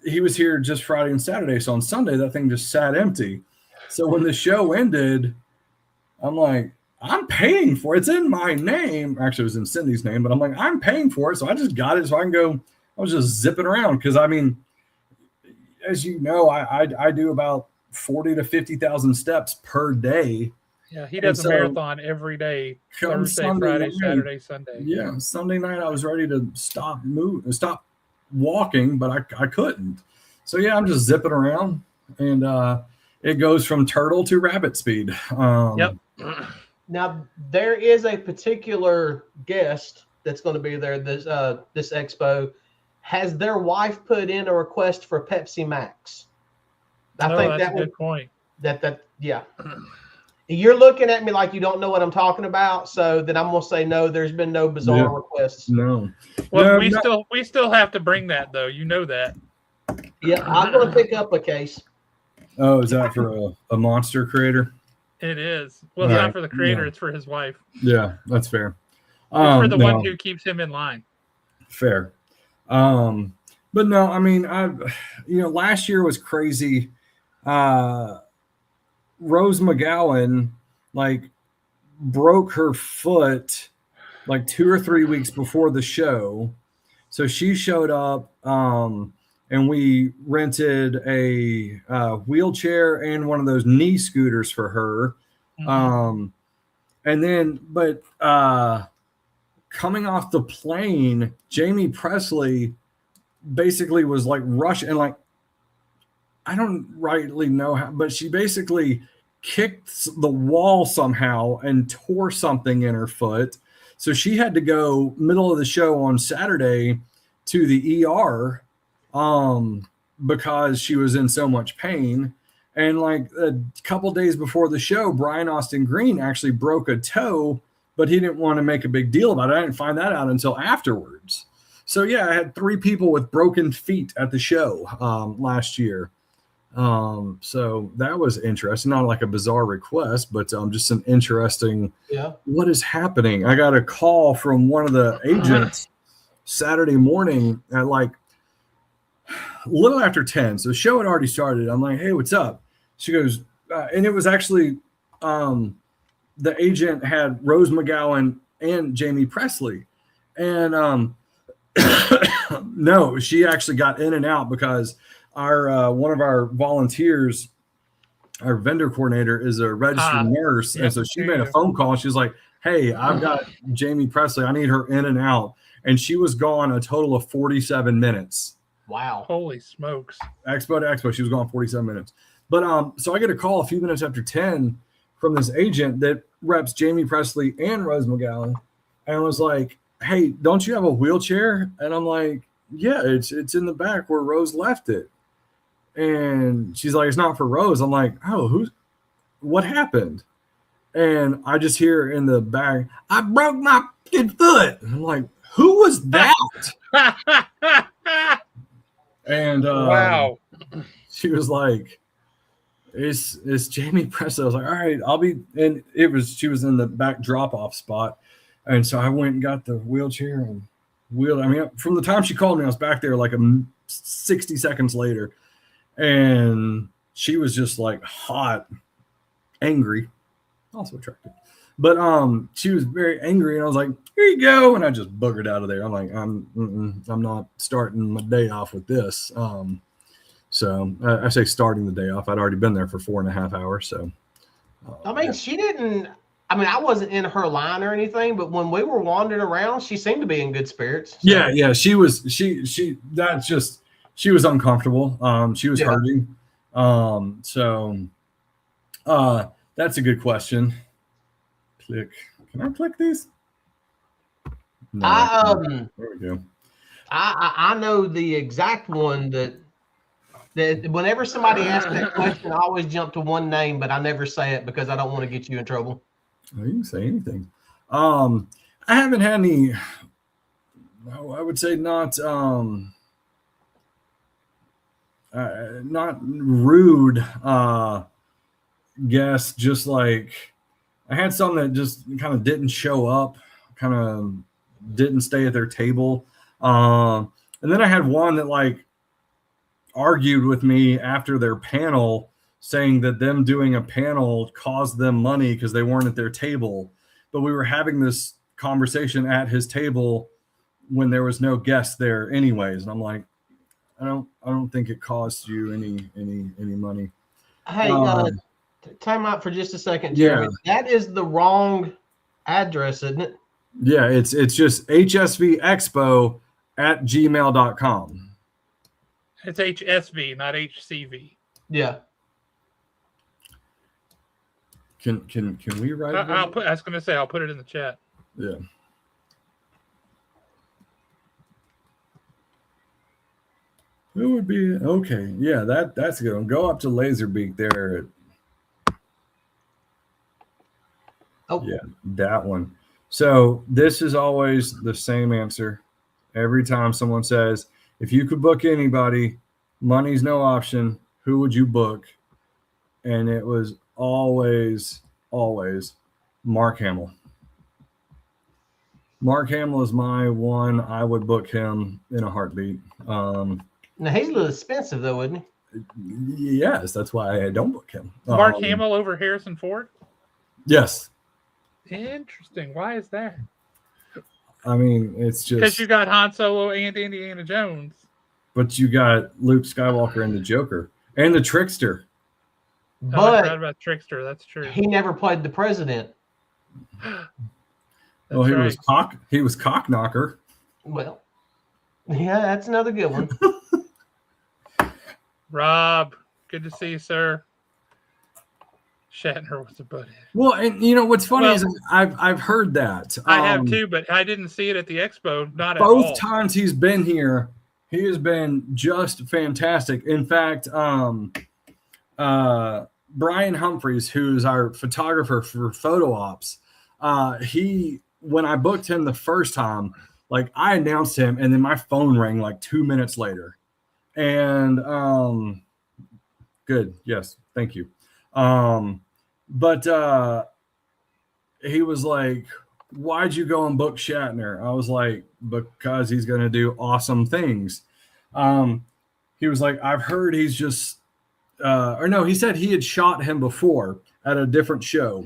D: he was here just Friday and Saturday. So on Sunday, that thing just sat empty. So when the show ended, I'm like, I'm paying for it. It's in my name. Actually, it was in Cindy's name, but I'm like, I'm paying for it. So I just got it so I can go. I was just zipping around because, I mean, as you know, I do about 40 to 50,000 steps per day.
A: Yeah, he does a marathon every day, Thursday, Friday, Saturday, Sunday.
D: Yeah, Sunday night I was ready to stop walking, but I couldn't. So yeah, I'm just zipping around, and it goes from turtle to rabbit speed.
A: Yep.
C: Now there is a particular guest that's going to be there this expo. Has their wife put in a request for Pepsi Max? I think that's a good point. Yeah. You're looking at me like you don't know what I'm talking about, so then I'm gonna say no. There's been no bizarre requests.
D: No.
A: Well, we still have to bring that though. You know that.
C: Yeah, I'm gonna pick up a case.
D: Oh, is that for a monster creator?
A: It is. Well, it's not for the creator. It's for his wife.
D: Yeah, that's fair.
A: It's for the one who keeps him in line.
D: Fair. But no, I mean, last year was crazy. Rose McGowan broke her foot like 2 or 3 weeks before the show. So she showed up and we rented a wheelchair and one of those knee scooters for her. Mm-hmm. But coming off the plane, Jamie Presley basically was rushing and I don't rightly know how, but she basically kicked the wall somehow and tore something in her foot. So she had to go middle of the show on Saturday to the ER because she was in so much pain. And a couple days before the show, Brian Austin Green actually broke a toe, but he didn't want to make a big deal about it. I didn't find that out until afterwards. So yeah, I had 3 people with broken feet at the show last year. So that was interesting. Not like a bizarre request, but just an interesting, what is happening? I got a call from one of the agents Saturday morning at a little after 10. So the show had already started. I'm like, hey, what's up? She goes, and it was actually, the agent had Rose McGowan and Jamie Presley. And, no, she actually got in and out because our one of our volunteers, our vendor coordinator, is a registered nurse. And so she made a phone call. She was like, hey, I've got Jamie Presley. I need her in and out. And she was gone a total of 47 minutes.
C: Wow.
A: Holy smokes.
D: Expo to expo. She was gone 47 minutes. But so I get a call a few minutes after 10 from this agent that reps Jamie Presley and Rose McGowan. And I was like, hey, don't you have a wheelchair? And I'm like, yeah, it's in the back where Rose left it. And she's like, it's not for Rose. I'm like, oh, what happened? And I just hear in the back, I broke my fucking foot. And I'm like, who was that? And
A: wow.
D: She was like, it's Jamie Presley. I was like, all right, I'll be. And she was in the back drop-off spot. And so I went and got the wheelchair and wheeled. I mean, from the time she called me, I was back there 60 seconds later. And she was just hot, angry, also attractive. But she was very angry, and I was like, here you go. And I just boogered out of there. I'm like, I'm not starting my day off with this. So I say starting the day off. I'd already been there for 4.5 hours. So
C: I mean, she didn't. I mean, I wasn't in her line or anything, but when we were wandering around, she seemed to be in good spirits. So.
D: Yeah. She was. That's just. She was uncomfortable. She was hurting. That's a good question. Click. Can I click these? No. There we go.
C: I know the exact one that whenever somebody asks me that question, I always jump to one name, but I never say it because I don't want to get you in trouble.
D: Oh, you can say anything. I haven't had any. I would say not rude guests. Just like I had some that just kind of didn't show up, kind of didn't stay at their table. And then I had one that like argued with me after their panel, saying that them doing a panel caused them money because they weren't at their table. But we were having this conversation at his table when there was no guests there anyways. And I'm like, I don't think it costs you any money.
C: Hey, time out for just a second, Jeremy. Yeah. That is the wrong address, isn't it?
D: Yeah, it's just hsvexpo@gmail.com.
A: It's HSV, not HCV.
C: Yeah.
D: Can we write it?
A: I was going to say I'll put it in the chat.
D: Yeah. Who would be okay? Yeah, that's a good one. Go up to Laserbeak there.
C: Oh
D: yeah, that one. So this is always the same answer every time someone says, if you could book anybody, money's no option, who would you book? And it was always Mark Hamill. Mark Hamill is my one. I would book him in a heartbeat.
C: Now he's a little expensive though, isn't he?
D: Yes, that's why I don't book him.
A: Mark Hamill over Harrison Ford?
D: Yes.
A: Interesting. Why is that?
D: I mean, it's just
A: because you got Han Solo and Indiana Jones.
D: But you got Luke Skywalker and the Joker and the Trickster.
C: But
A: I forgot about Trickster. That's true.
C: He never played the president.
D: Well, he was cock knocker.
C: Well, yeah, that's another good one.
A: Rob, good to see you, sir. Shatner was a butthead.
D: Well, and you know what's funny is I've heard that.
A: I have too, but I didn't see it at the expo. Not at
D: all.
A: Both
D: times he's been here, he has been just fantastic. In fact, Brian Humphreys, who's our photographer for photo ops, when I booked him the first time, like I announced him, and then my phone rang like 2 minutes later, and good, yes, thank you. But he was like, why'd you go and book Shatner? I was like, because he's going to do awesome things. He was like, I've heard he's just, he said he had shot him before at a different show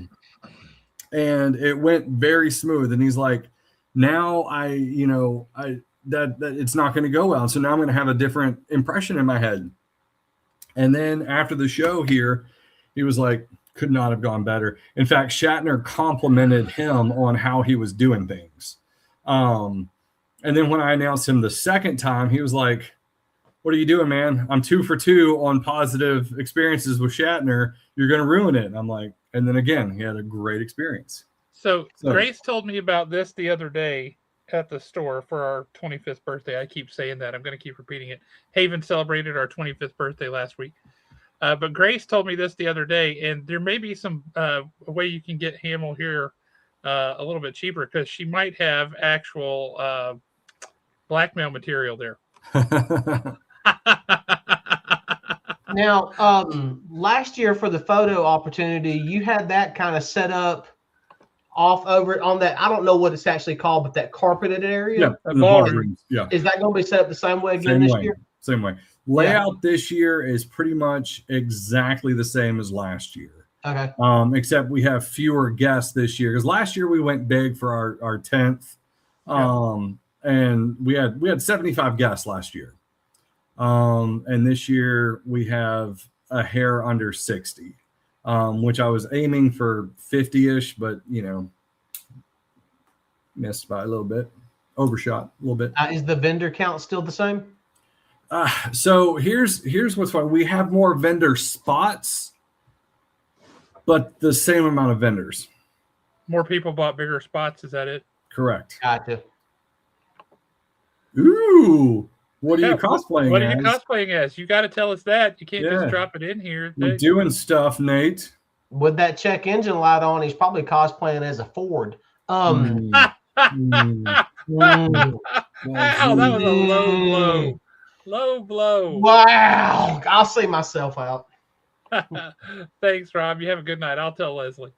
D: and it went very smooth. And he's like, now that it's not going to go well. So now I'm going to have a different impression in my head. And then after the show here, he was like, could not have gone better. In fact, Shatner complimented him on how he was doing things. And then when I announced him the second time, he was like, what are you doing, man? I'm 2 for 2 on positive experiences with Shatner. You're going to ruin it. And I'm like, and then again, he had a great experience.
A: So Grace told me about this the other day at the store for our 25th birthday. I keep saying that. I'm going to keep repeating it. Haven celebrated our 25th birthday last week. But Grace told me this the other day, and there may be some way you can get Hamill here a little bit cheaper because she might have actual blackmail material there.
C: Now, last year for the photo opportunity, you had that kind of set up off over on that. I don't know what it's actually called, but that carpeted area.
D: Yeah, the ballrooms. Yeah.
C: Is that going to be set up the same way again this year?
D: Same way. Layout this year is pretty much exactly the same as last year.
C: Okay.
D: Except we have fewer guests this year because last year we went big for our 10th. And we had 75 guests last year. And this year we have a hair under 60. which I was aiming for 50-ish, but missed by a little bit, overshot a little bit.
C: Is the vendor count still the same?
D: So here's what's fun. We have more vendor spots, but the same amount of vendors.
A: More people bought bigger spots. Is that it?
D: Correct.
C: Gotcha.
D: Ooh, what are you cosplaying
A: What
D: as?
A: are you cosplaying as? You got to tell us that. You can't just drop it in here.
D: We're doing stuff, Nate.
C: With that check engine light on, he's probably cosplaying as a Ford.
A: Wow, that was a low blow. Low blow.
C: Wow. I'll see myself out.
A: Thanks, Rob. You have a good night. I'll tell Leslie.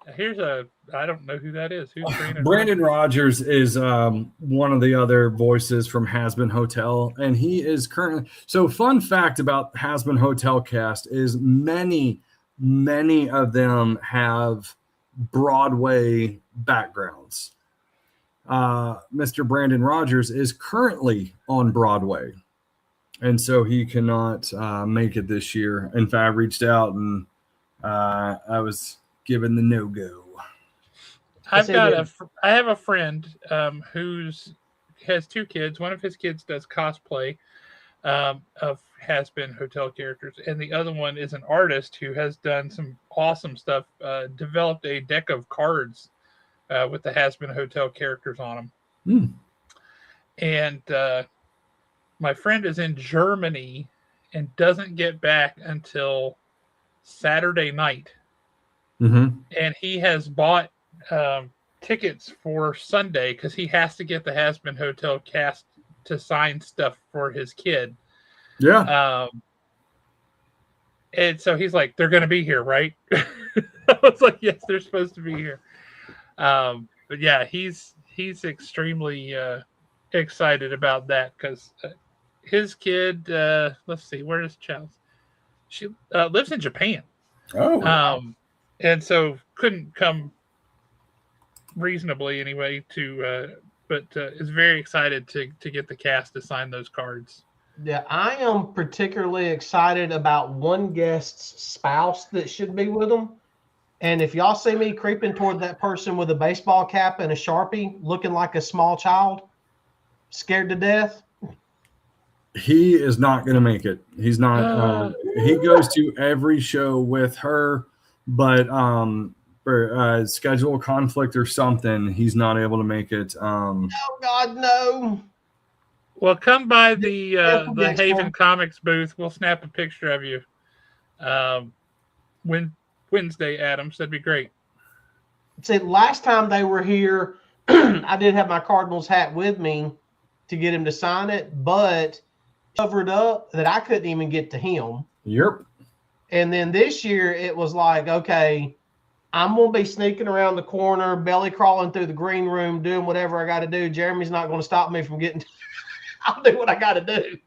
A: I don't know who that is. Who's
D: Brandon Rogers is one of the other voices from Has-Been Hotel, and he is currently. So, fun fact about Has-Been Hotel cast is many of them have Broadway backgrounds. Mr. Brandon Rogers is currently on Broadway, and so he cannot make it this year. In fact, I reached out and I was given the no-go.
A: I have a friend has two kids. One of his kids does cosplay of Has-Been Hotel characters, and the other one is an artist who has done some awesome stuff. Developed a deck of cards with the Has-Been Hotel characters on them. And my friend is in Germany and doesn't get back until Saturday night. And he has bought tickets for Sunday because he has to get the Has-Been Hotel cast to sign stuff for his kid. And so he's like, they're going to be here, right? I was like, yes, they're supposed to be here. But yeah, he's extremely excited about that because his kid, let's see, where is Charles? She lives in Japan. And so couldn't come reasonably anyway but is very excited to get the cast to sign those cards.
C: Yeah, I am particularly excited about one guest's spouse that should be with them. And if y'all see me creeping toward that person with a baseball cap and a Sharpie looking like a small child, scared to death.
D: He is not going to make it. He's not. He goes to every show with her, but for schedule conflict or something, he's not able to make it. Oh
C: God, no!
A: Well, come by the Haven Comics booth. We'll snap a picture of you. Wednesday, Adams. That'd be great.
C: See, last time they were here, I did have my Cardinals hat with me to get him to sign it, but covered up that I couldn't even get to him.
D: Yep.
C: And then this year it was like, okay, I'm going to be sneaking around the corner, belly crawling through the green room, doing whatever I got to do. Jeremy's not going to stop me from getting I'll do what I got to do.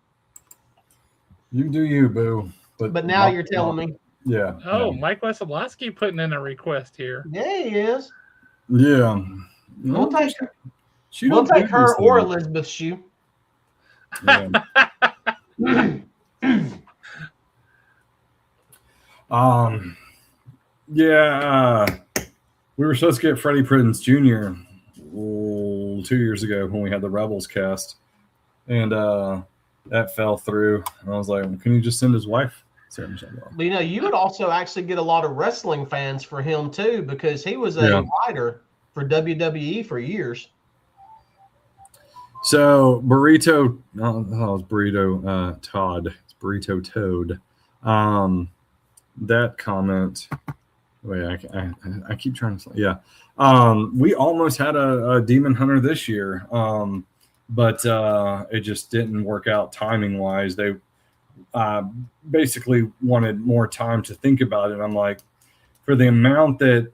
D: You do you, boo.
C: But now you're telling me.
D: Yeah.
A: Oh, Mike Wesolowski putting in a request here.
C: Yeah, he is.
D: Yeah.
C: We'll take her or Elizabeth's shoe.
D: Yeah. We were supposed to get Freddie Prinze Jr. 2 years ago when we had the Rebels cast, and that fell through. And I was like, can you just send his wife?
C: But, you would also actually get a lot of wrestling fans for him too, because he was a writer for WWE for years.
D: So Burrito, it was Burrito Todd. It's Burrito Toad. That comment. Wait, I keep trying to. Yeah. We almost had a Demon Hunter this year, but it just didn't work out timing wise. They basically wanted more time to think about it. I'm like, for the amount that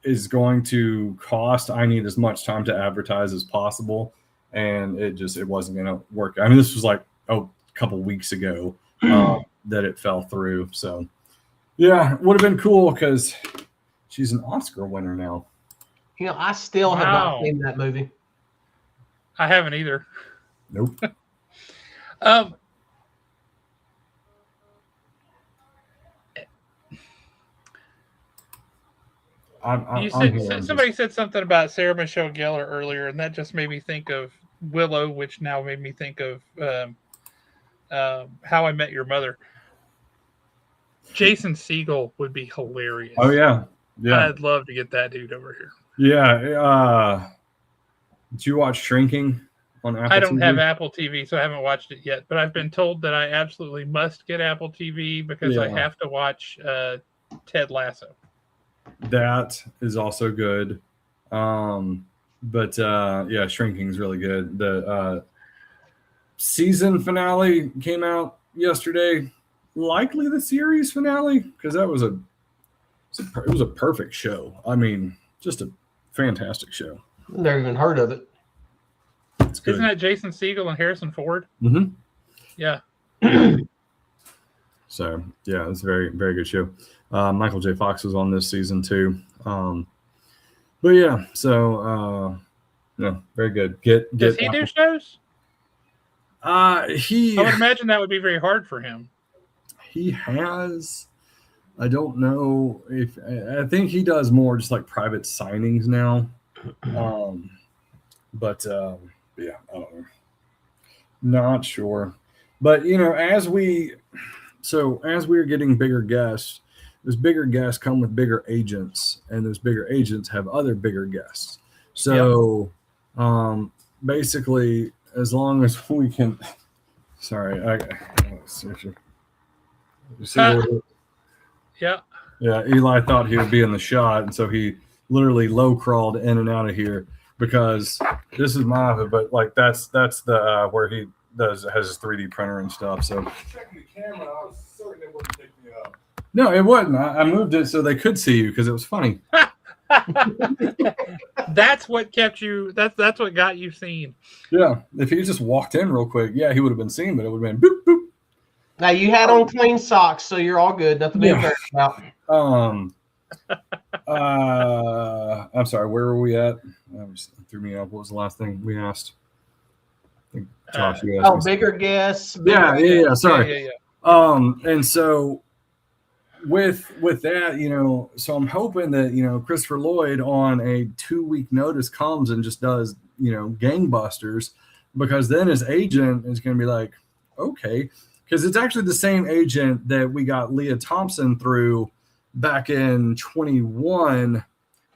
D: is going to cost, I need as much time to advertise as possible, and it wasn't going to work. I mean, this was like a couple weeks ago that it fell through. So yeah, it would have been cool because she's an Oscar winner now.
C: I still have not seen that movie.
A: I haven't either.
D: Nope. I'm
A: Somebody said something about Sarah Michelle Gellar earlier, and that just made me think of Willow, which now made me think of How I Met Your Mother. Jason Segel would be hilarious.
D: Oh yeah.
A: I'd love to get that dude over here.
D: Yeah. Did you watch Shrinking on Apple TV?
A: I don't have Apple TV, so I haven't watched it yet. But I've been told that I absolutely must get Apple TV because I have to watch Ted Lasso.
D: That is also good. But Shrinking is really good. The season finale came out yesterday. Likely the series finale, because it was a perfect show. I mean, just a fantastic show.
C: Never even heard of it.
A: Isn't that Jason Segel and Harrison Ford?
D: Mm-hmm.
A: Yeah.
D: So yeah, it's a very, very good show. Michael J. Fox was on this season too. But yeah, so very good.
A: Does he do shows?
D: I
A: would imagine that would be very hard for him.
D: He has. I don't know if I think he does more just like private signings now. But yeah, I don't know. Not sure. But as we're getting bigger guests, those bigger guests come with bigger agents, and those bigger agents have other bigger guests. So basically, as long as we can Yeah, Eli thought he would be in the shot, and so he literally low crawled in and out of here because this is my office, but like that's the where he has his 3D printer and stuff. So checking the camera, I was certain it wouldn't pick me up. No, it wouldn't. I moved it so they could see you because it was funny.
A: That's what kept you. That's what got you seen.
D: Yeah, if he just walked in real quick, he would have been seen, but it would have been boop boop.
C: Now you had on clean socks, so you're all good. Nothing to be embarrassed about.
D: I'm sorry. Where were we at? Threw me off. What was the last thing we asked? I think Josh, you asked me
C: bigger guests.
D: Yeah. Sorry.
A: Yeah.
D: And so with that, so I'm hoping that Christopher Lloyd on a 2-week notice comes and just does gangbusters, because then his agent is going to be like, okay. Because it's actually the same agent that we got Leah Thompson through back in 21.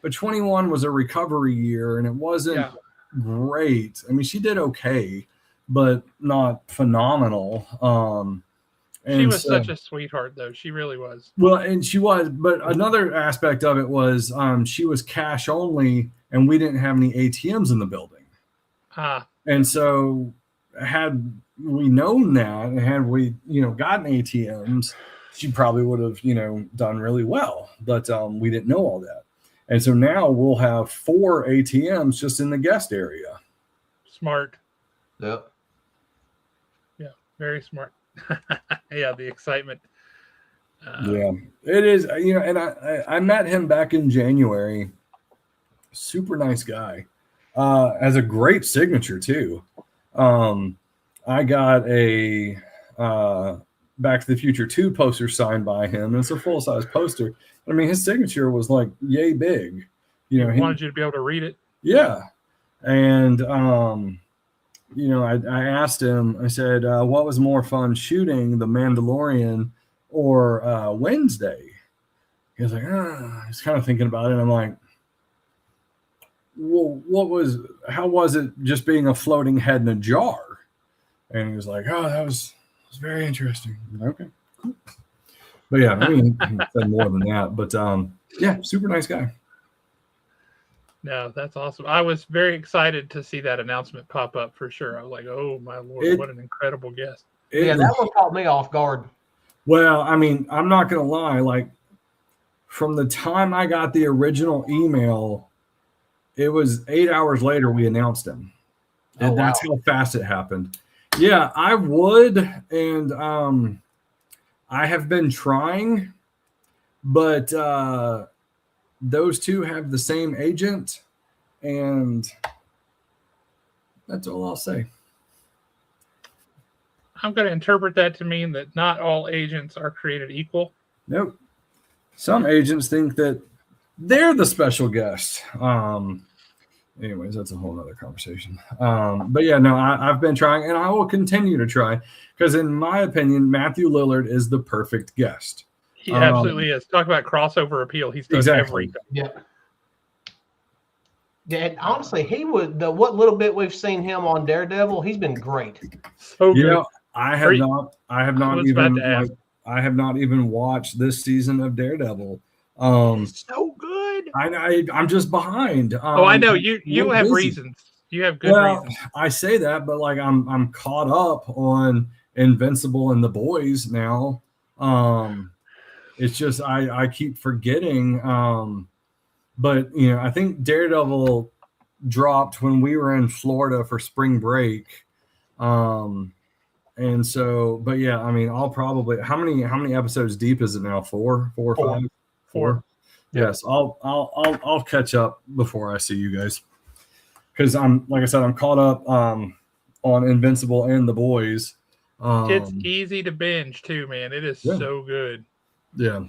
D: But 21 was a recovery year, and it wasn't great. I mean, she did okay, but not phenomenal.
A: She was such a sweetheart, though. She really was.
D: Well, and she was. But another aspect of it was she was cash only, and we didn't have any ATMs in the building. And so had we known that, and had we gotten ATMs, she probably would have done really well, but we didn't know all that. And so now we'll have 4 ATMs just in the guest area.
A: Smart.
C: Yep.
A: Yeah, very smart. Yeah, the excitement.
D: Yeah, it is. And I met him back in January. Super nice guy. Has a great signature too. I got a Back to the Future 2 poster signed by him, and it's a full-size poster. I mean, his signature was like yay big.
A: He wanted you to be able to read it.
D: Yeah. And, I asked him, I said, what was more fun shooting, The Mandalorian or Wednesday? He was like, he's kind of thinking about it. And I'm like, well, how was it just being a floating head in a jar? And he was like, that was very interesting. Okay, cool. But yeah, I mean, he said more than that. But super nice guy.
A: No, that's awesome. I was very excited to see that announcement pop up for sure. I was like, oh my Lord, what an incredible guest.
C: That one caught me off guard.
D: Well, I mean, I'm not going to lie. Like, from the time I got the original email, it was 8 hours later we announced him. And that's how fast it happened. Yeah, I would. And I have been trying, but those two have the same agent, and that's all I'll say.
A: I'm going to interpret that to mean that not all agents are created equal.
D: Nope. Some agents think that they're the special guest. Anyways, that's a whole nother conversation. But yeah, no, I've been trying, and I will continue to try, because in my opinion, Matthew Lillard is the perfect guest.
A: He absolutely is. Talk about crossover appeal. He's done everything.
C: Yeah. Yeah, and honestly, he would. What little bit we've seen him on Daredevil, he's been great.
A: So good.
D: I have not even watched this season of Daredevil.
A: So good.
D: I'm just behind.
A: I know you have reasons. You have good reasons.
D: I say that, but like I'm caught up on Invincible and The Boys now. It's just I keep forgetting. But I think Daredevil dropped when we were in Florida for spring break. And so, but yeah, I mean, I'll probably how many episodes deep is it now? Four or five? Four. Yes, I'll catch up before I see you guys, because like I said, I'm caught up on Invincible and The Boys.
A: It's easy to binge too, man. It is so good.
D: Yeah.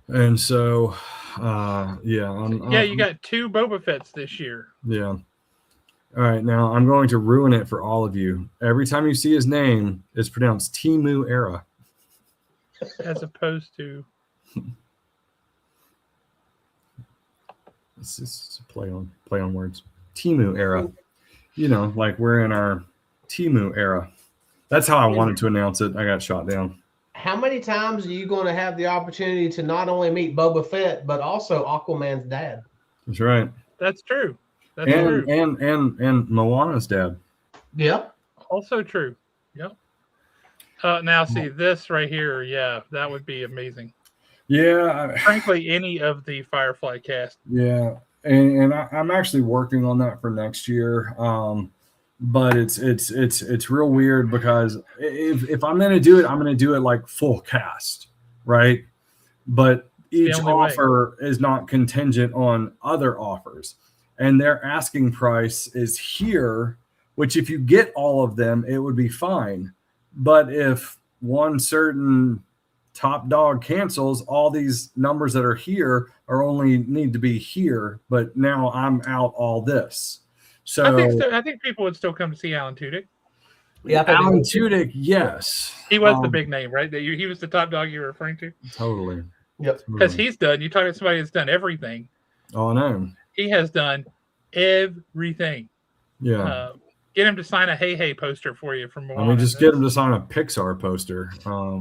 D: And so, you
A: got 2 Boba Fett's this year.
D: Yeah. All right, now I'm going to ruin it for all of you. Every time you see his name, it's pronounced Timu Era,
A: as opposed to.
D: It's just a play on words. Timu Era. Like we're in our Timu era. That's how I wanted to announce it. I got shot down.
C: How many times are you going to have the opportunity to not only meet Boba Fett, but also Aquaman's dad?
D: That's right.
A: That's true. That's
D: true.
A: true.
D: And Moana's dad.
C: Yep.
A: Also true. Yep. Now see this right here. Yeah, that would be amazing.
D: Yeah.
A: Frankly, any of the Firefly cast.
D: Yeah. And I'm actually working on that for next year. But it's real weird, because if I'm going to do it, I'm going to do it like full cast, right? But each offer is not contingent on other offers, and their asking price is here, which if you get all of them, it would be fine. But if one certain top dog cancels, all these numbers that are here are only need to be here, but now I'm out all this. So
A: I think people would still come to see Alan Tudyk.
C: Yeah,
D: Alan Tudyk, yes.
A: He was the big name, right? He was the top dog you were referring to?
D: Totally.
C: Yep.
A: Because he's done, you talk to somebody that's done everything.
D: Oh, I know.
A: He has done everything.
D: Yeah.
A: Get him to sign a Hey Hey poster for you from Moana.
D: I mean, just get him to sign a Pixar poster.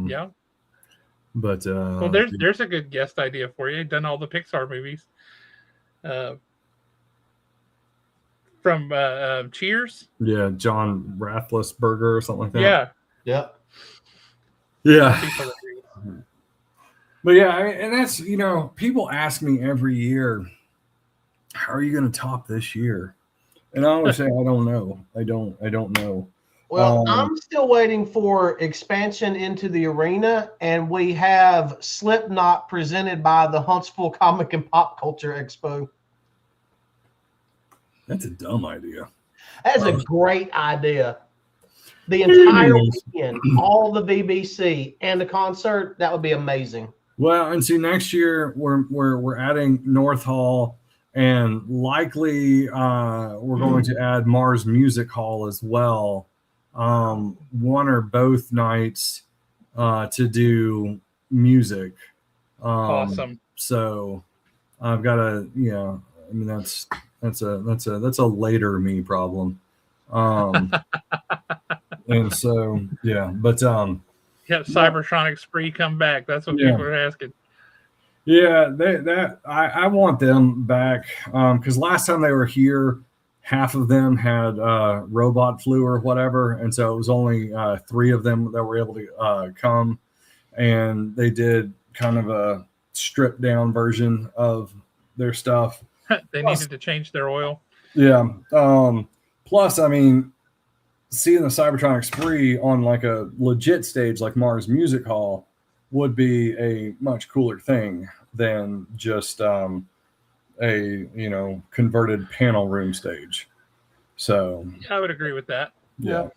A: Yeah.
D: But
A: well, there's a good guest idea for you. He's done all the Pixar movies. From Cheers.
D: Yeah, John Rathlisberger or something like that.
A: Yeah.
C: Yep.
D: Yeah. But yeah, and that's, people ask me every year, how are you going to top this year? And I always say, I don't know. I don't know.
C: Well, I'm still waiting for expansion into the arena, and we have Slipknot presented by the Huntsville Comic and Pop Culture Expo.
D: That's a dumb idea.
C: That's a great idea. The entire weekend, all the BBC and the concert, that would be amazing.
D: Well, and see, next year we're adding North Hall, and likely we're going to add Mars Music Hall as well. One or both nights to do music.
A: Awesome.
D: So I've got to, I mean, that's a later me problem. And so, yeah, but
A: Cybertronic Spree come back. That's what people are asking.
D: Yeah, I want them back, because last time they were here, half of them had robot flu or whatever, and so it was only 3 of them that were able to come, and they did kind of a stripped down version of their stuff.
A: They needed to change their oil.
D: Yeah. Plus, I mean, seeing the Cybertronic Spree on like a legit stage like Mars Music Hall would be a much cooler thing than just a converted panel room stage. So
A: I would agree with that.
D: Yeah.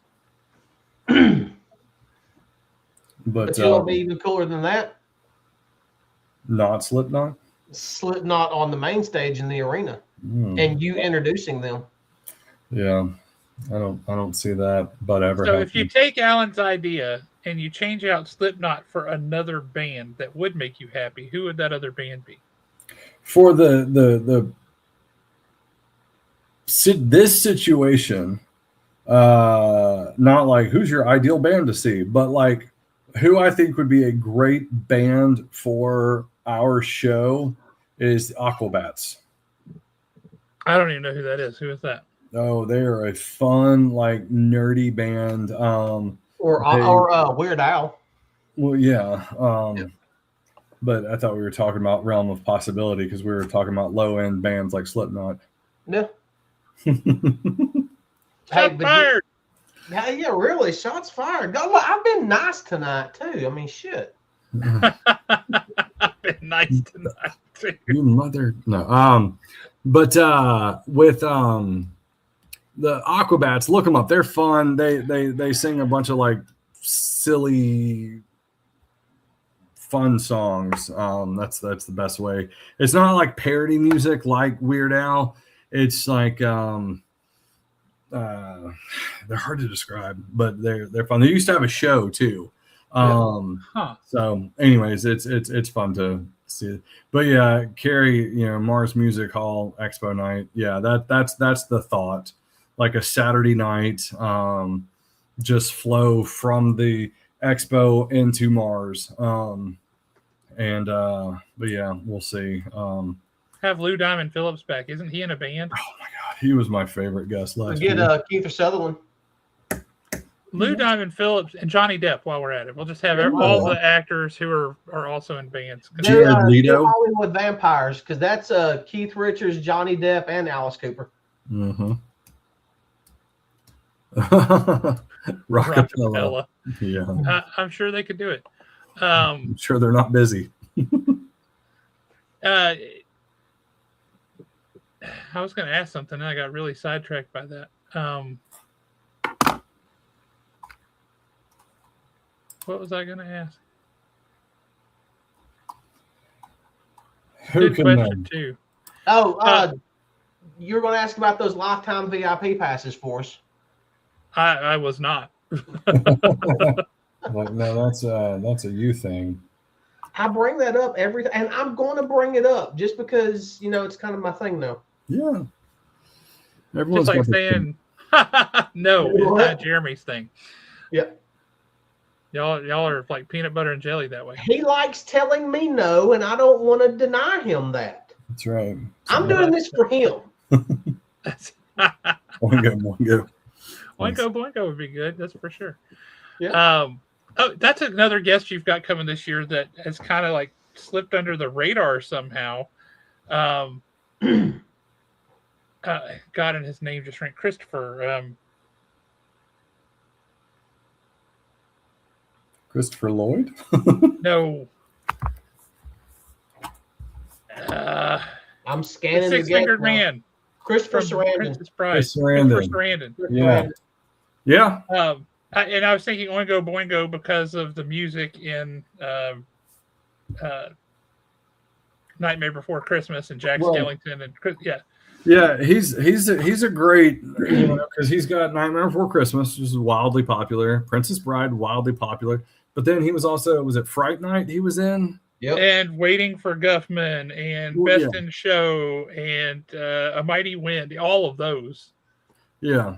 C: But it'll be even cooler than that.
D: Not Slipknot.
C: Slipknot on the main stage in the arena, and you introducing them.
D: Yeah, I don't see that, but ever.
A: So if you take Alan's idea and you change out Slipknot for another band that would make you happy, who would that other band be?
D: For this situation, not like who's your ideal band to see, but like who I think would be a great band for our show is the Aquabats.
A: I don't even know who that is. Who is that?
D: Oh, they are a fun, like nerdy band.
C: Or Weird Al.
D: Well, yeah. But I thought we were talking about Realm of Possibility because we were talking about low end bands like Slipknot.
C: No.
A: Shots fired.
C: Yeah, really. Shots fired. God, I've been nice tonight too. I mean, shit.
A: I've been nice tonight too.
D: You mother no. But with the Aquabats, look them up. They're fun. They sing a bunch of like silly, fun songs. That's the best way. It's not like parody music like Weird Al. It's like they're hard to describe, but they're fun. They used to have a show too. So anyways, it's fun to see. But yeah, Carrie, Mars Music Hall Expo night. Yeah, that's the thought. Like a Saturday night, just flow from the expo into Mars. But yeah, we'll see.
A: Have Lou Diamond Phillips back. Isn't he in a band?
D: Oh my God, he was my favorite guest last year.
C: Get Keith Sutherland.
A: Lou Diamond Phillips and Johnny Depp while we're at it. We'll just have all the actors who are also in bands.
D: Jared Leto.
C: Hollywood Vampires, because that's Keith Richards, Johnny Depp, and Alice Cooper.
D: Mm-hmm.
A: Rockapella.
D: Yeah.
A: I'm sure they could do it.
D: I'm sure they're not busy.
A: I was going to ask something, and I got really sidetracked by that. What was I going to ask?
D: Who
A: Good
D: can
A: question, too.
C: Oh, you're going to ask about those lifetime VIP passes for us.
A: I was not.
D: Like, no, that's a you thing.
C: I bring that up every time, and I'm going to bring it up just because it's kind of my thing now.
D: Yeah,
A: everyone's just like saying, "No, it's not Jeremy's thing."
C: Yeah,
A: y'all are like peanut butter and jelly that way.
C: He likes telling me no, and I don't want to deny him that.
D: That's right.
C: I'm doing this for him.
D: Boingo.
A: Boingo would be good. That's for sure.
C: Yeah.
A: That's another guest you've got coming this year that has kind of like slipped under the radar somehow. God, and his name just ran. Christopher.
D: Christopher Lloyd?
A: No.
C: I'm scanning the
A: Six-Fingered Man.
C: Christopher Sarandon.
D: Chris Sarandon. Yeah.
A: And I was thinking Oingo Boingo because of the music in Nightmare Before Christmas and Jack Skellington and
D: Yeah, he's a great, because he's got Nightmare Before Christmas, which is wildly popular. Princess Bride, wildly popular. But then he was also, was it Fright Night he was in?
C: Yep.
A: And Waiting for Guffman and Best in Show and A Mighty Wind, all of those.
D: Yeah.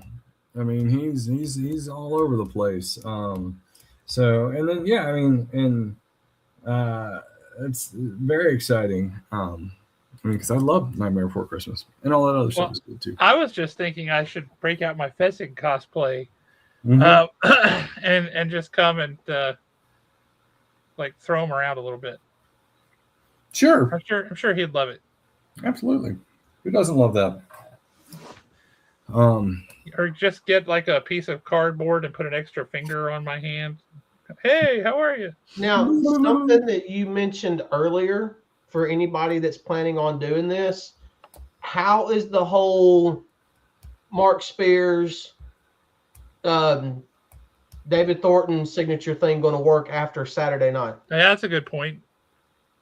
D: I mean, he's all over the place. So, and then, yeah, I mean, and it's very exciting. Because I love Nightmare Before Christmas and all that other stuff is good too.
A: I was just thinking I should break out my Fessig cosplay and just come and like throw him around a little bit.
D: Sure.
A: I'm sure he'd love it.
D: Absolutely. Who doesn't love that?
A: Or just get like a piece of cardboard and put an extra finger on my hand. Hey, how are you?
C: Now, something that you mentioned earlier for anybody that's planning on doing this, how is the whole Mark Spears, David Thornton signature thing going to work after Saturday night?
A: Yeah, that's a good point.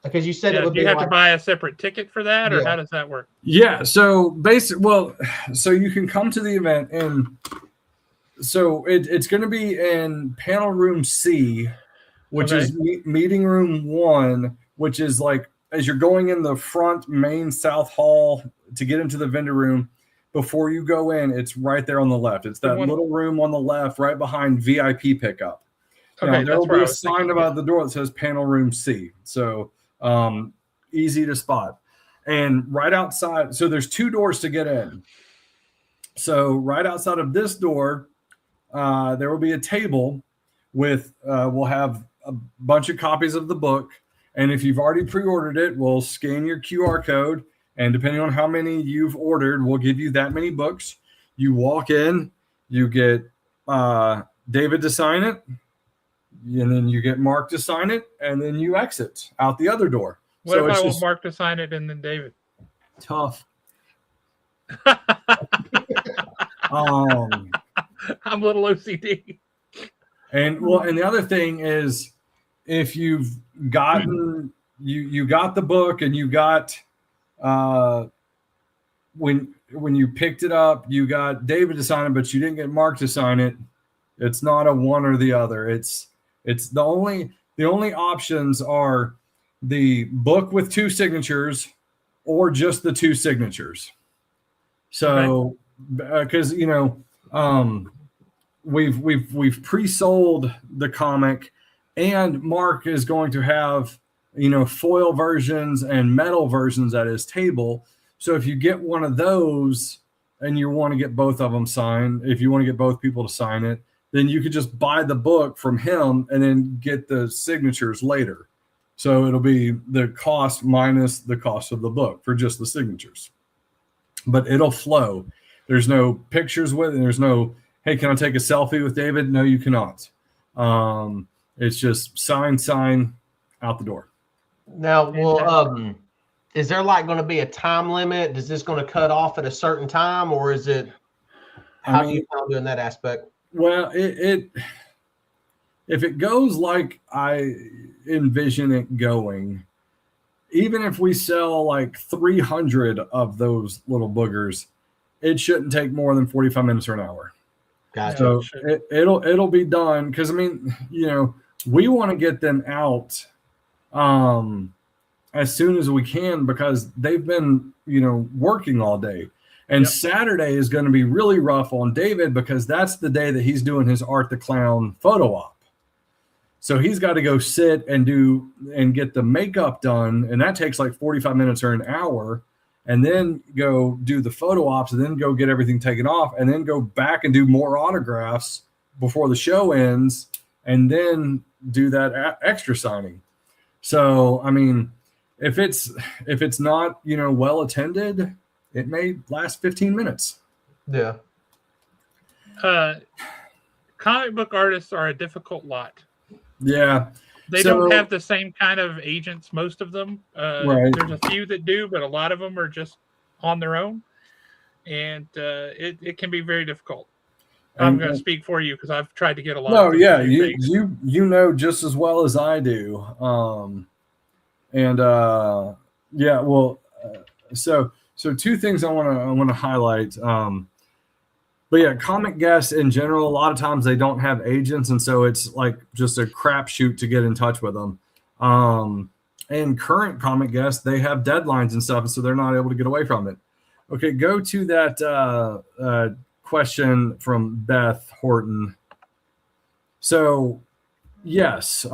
C: Because you said it would
A: do
C: be
A: you have
C: like,
A: to buy a separate ticket for that, or
C: Yeah.
A: how does that work?
D: Yeah. So so you can come to the event, and so it's going to be in panel room C, which
A: Okay.
D: is meeting room 1, which is like as you're going in the front main south hall to get into the vendor room. Before you go in, it's right there on the left. It's that little room on the left, right behind VIP pickup.
A: Okay,
D: Now, there will
A: that's where
D: be
A: I
D: a
A: was
D: sign
A: thinking.
D: about the door that says panel room C. So easy to spot. And right outside, so there's 2 doors to get in. So right outside of this door, there will be a table with, we'll have a bunch of copies of the book. And if you've already pre-ordered it, we'll scan your QR code. And depending on how many you've ordered, we'll give you that many books. You walk in, you get David to sign it, and then you get Mark to sign it, and then you exit out the other door.
A: What
D: So
A: if
D: it's
A: I want
D: just
A: Mark to sign it and then David?
D: tough.
A: I'm a little OCD.
D: And the other thing is, if you've gotten you got the book and you got when you picked it up, you got David to sign it, but you didn't get Mark to sign it. It's not a one or the other. It's the only options are the book with 2 signatures or just the 2 signatures. So because we've pre-sold the comic, and Mark is going to have foil versions and metal versions at his table. So if you get one of those and you want to get both of them signed, if you want to get both people to sign it, then you could just buy the book from him and then get the signatures later. So it'll be the cost minus the cost of the book for just the signatures. But it'll flow. There's no pictures with it. There's no, hey, can I take a selfie with David? No, you cannot. It's just sign out the door.
C: Now, well, is there like going to be a time limit? Is this going to cut off at a certain time, or is it? How do you plan on doing that aspect?
D: Well, if it goes like I envision it going, even if we sell like 300 of those little boogers, it shouldn't take more than 45 minutes or an hour.
C: Gotcha.
D: So it'll be done, because I mean, we want to get them out as soon as we can, because they've been working all day. And Saturday is going to be really rough on David, because that's the day that he's doing his Art the Clown photo op. So he's got to go sit and get the makeup done, and that takes like 45 minutes or an hour, and then go do the photo ops, and then go get everything taken off, and then go back and do more autographs before the show ends, and then do that extra signing. So, I mean, if it's not, well attended, it may last 15 minutes.
C: Yeah.
A: Comic book artists are a difficult lot.
D: Yeah.
A: They don't have the same kind of agents, most of them.
D: Right.
A: There's a few that do, but a lot of them are just on their own. And it can be very difficult. I'm going to speak for you, because I've tried to get a lot of
D: yeah, you know just as well as I do. So 2 things I want to highlight. But yeah, comic guests in general, a lot of times they don't have agents, and so it's like just a crapshoot to get in touch with them. And current comic guests, they have deadlines and stuff, and so they're not able to get away from it. Okay, go to that question from Beth Horton. So yes,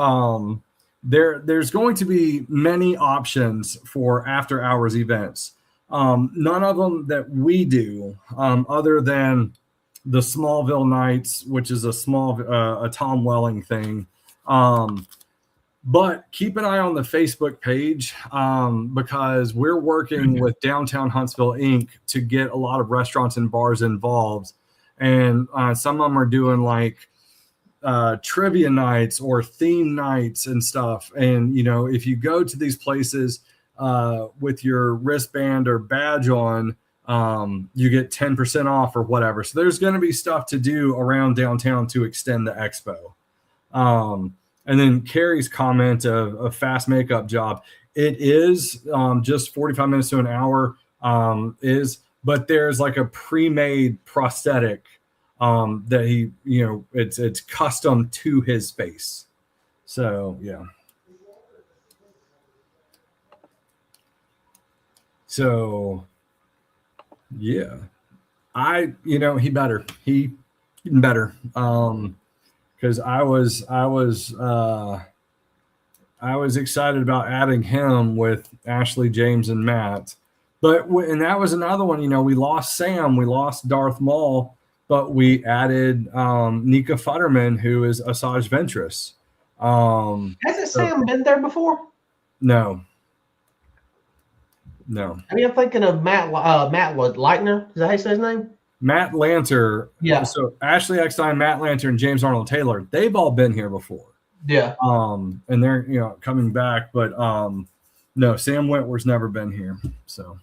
D: there's going to be many options for after hours events. None of them that we do, other than the Smallville Nights, which is a Tom Welling thing. But keep an eye on the Facebook page, because we're working with Downtown Huntsville Inc. to get a lot of restaurants and bars involved. And some of them are doing like trivia nights or theme nights and stuff. And, if you go to these places with your wristband or badge on, you get 10% off or whatever. So there's going to be stuff to do around downtown to extend the expo. And then Carrie's comment of a fast makeup job. It is just 45 minutes to an hour but there's like a pre-made prosthetic that he, it's custom to his face. So, yeah. So, yeah. He better. He better. Because I was excited about adding him with Ashley, James, and Matt. And that was another one, we lost Sam, we lost Darth Maul, but we added Nika Futterman, who is Asajj Ventress.
C: Hasn't Sam been there before?
D: No.
C: I mean, I'm thinking of Matt Leitner. Is that how you say his name?
D: Matt Lanter.
C: Yeah.
D: So Ashley Eckstein, Matt Lanter, and James Arnold Taylor, they've all been here before.
C: Yeah.
D: And they're coming back, but no, Sam Wentworth's never been here. So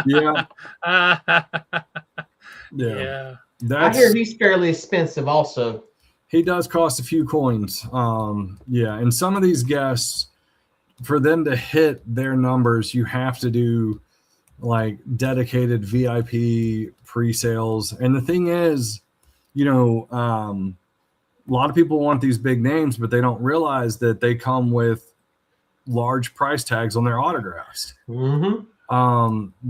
D: yeah.
A: Yeah.
C: I hear he's fairly expensive also.
D: He does cost a few coins. And some of these guests, for them to hit their numbers, you have to do like dedicated VIP pre-sales. And the thing is, a lot of people want these big names, but they don't realize that they come with large price tags on their autographs.
C: Mm-hmm.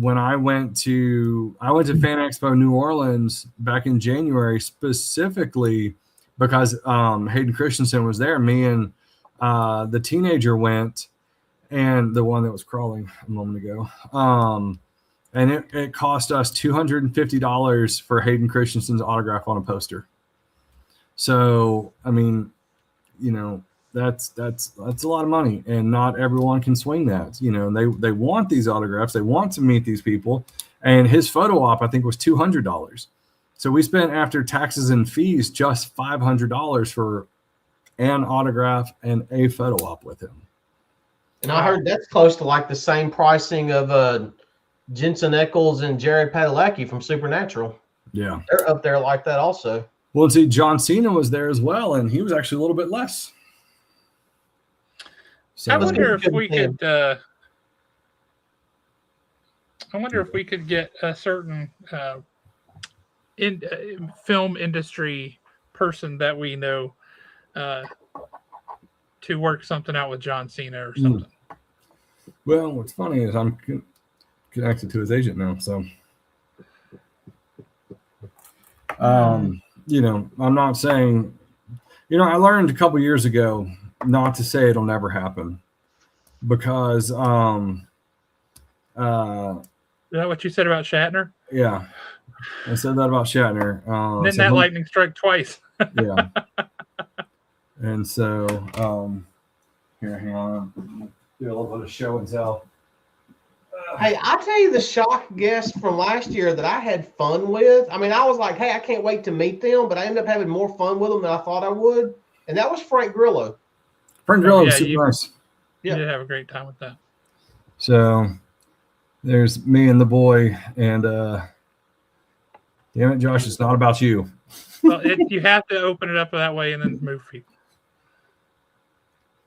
D: When I went to Fan Expo New Orleans back in January, specifically because Hayden Christensen was there. Me and the teenager went, and the one that was crawling a moment ago. And it cost us $250 for Hayden Christensen's autograph on a poster. So, I mean, that's a lot of money, and not everyone can swing that. They want these autographs, they want to meet these people, and his photo op I think was $200. So we spent, after taxes and fees, just $500 for an autograph and a photo op with him.
C: And I heard that's close to like the same pricing of Jensen Ackles and Jerry Padalecki from Supernatural.
D: Yeah,
C: they're up there like that also.
D: Well, see, John Cena was there as well, and he was actually a little bit less. So,
A: I wonder if we could. I wonder if we could get a certain film industry person that we know to work something out with John Cena or something.
D: Well, what's funny is I'm connected to his agent now, so. I'm not saying, I learned a couple years ago not to say it'll never happen, because
A: is that what you said about Shatner?
D: Yeah, I said that about Shatner.
A: Then that lightning struck twice.
D: Yeah. And so, here, hang on, do a little bit of show and tell.
C: Hey, I'll tell you the shock guest from last year that I had fun with. I mean, I was like, hey, I can't wait to meet them, but I ended up having more fun with them than I thought I would. And that was Frank Grillo.
D: Frank Grillo was super nice.
A: You did have a great time with that.
D: So there's me and the boy, and damn it, Josh, it's not about you.
A: Well, you have to open it up that way and then move people.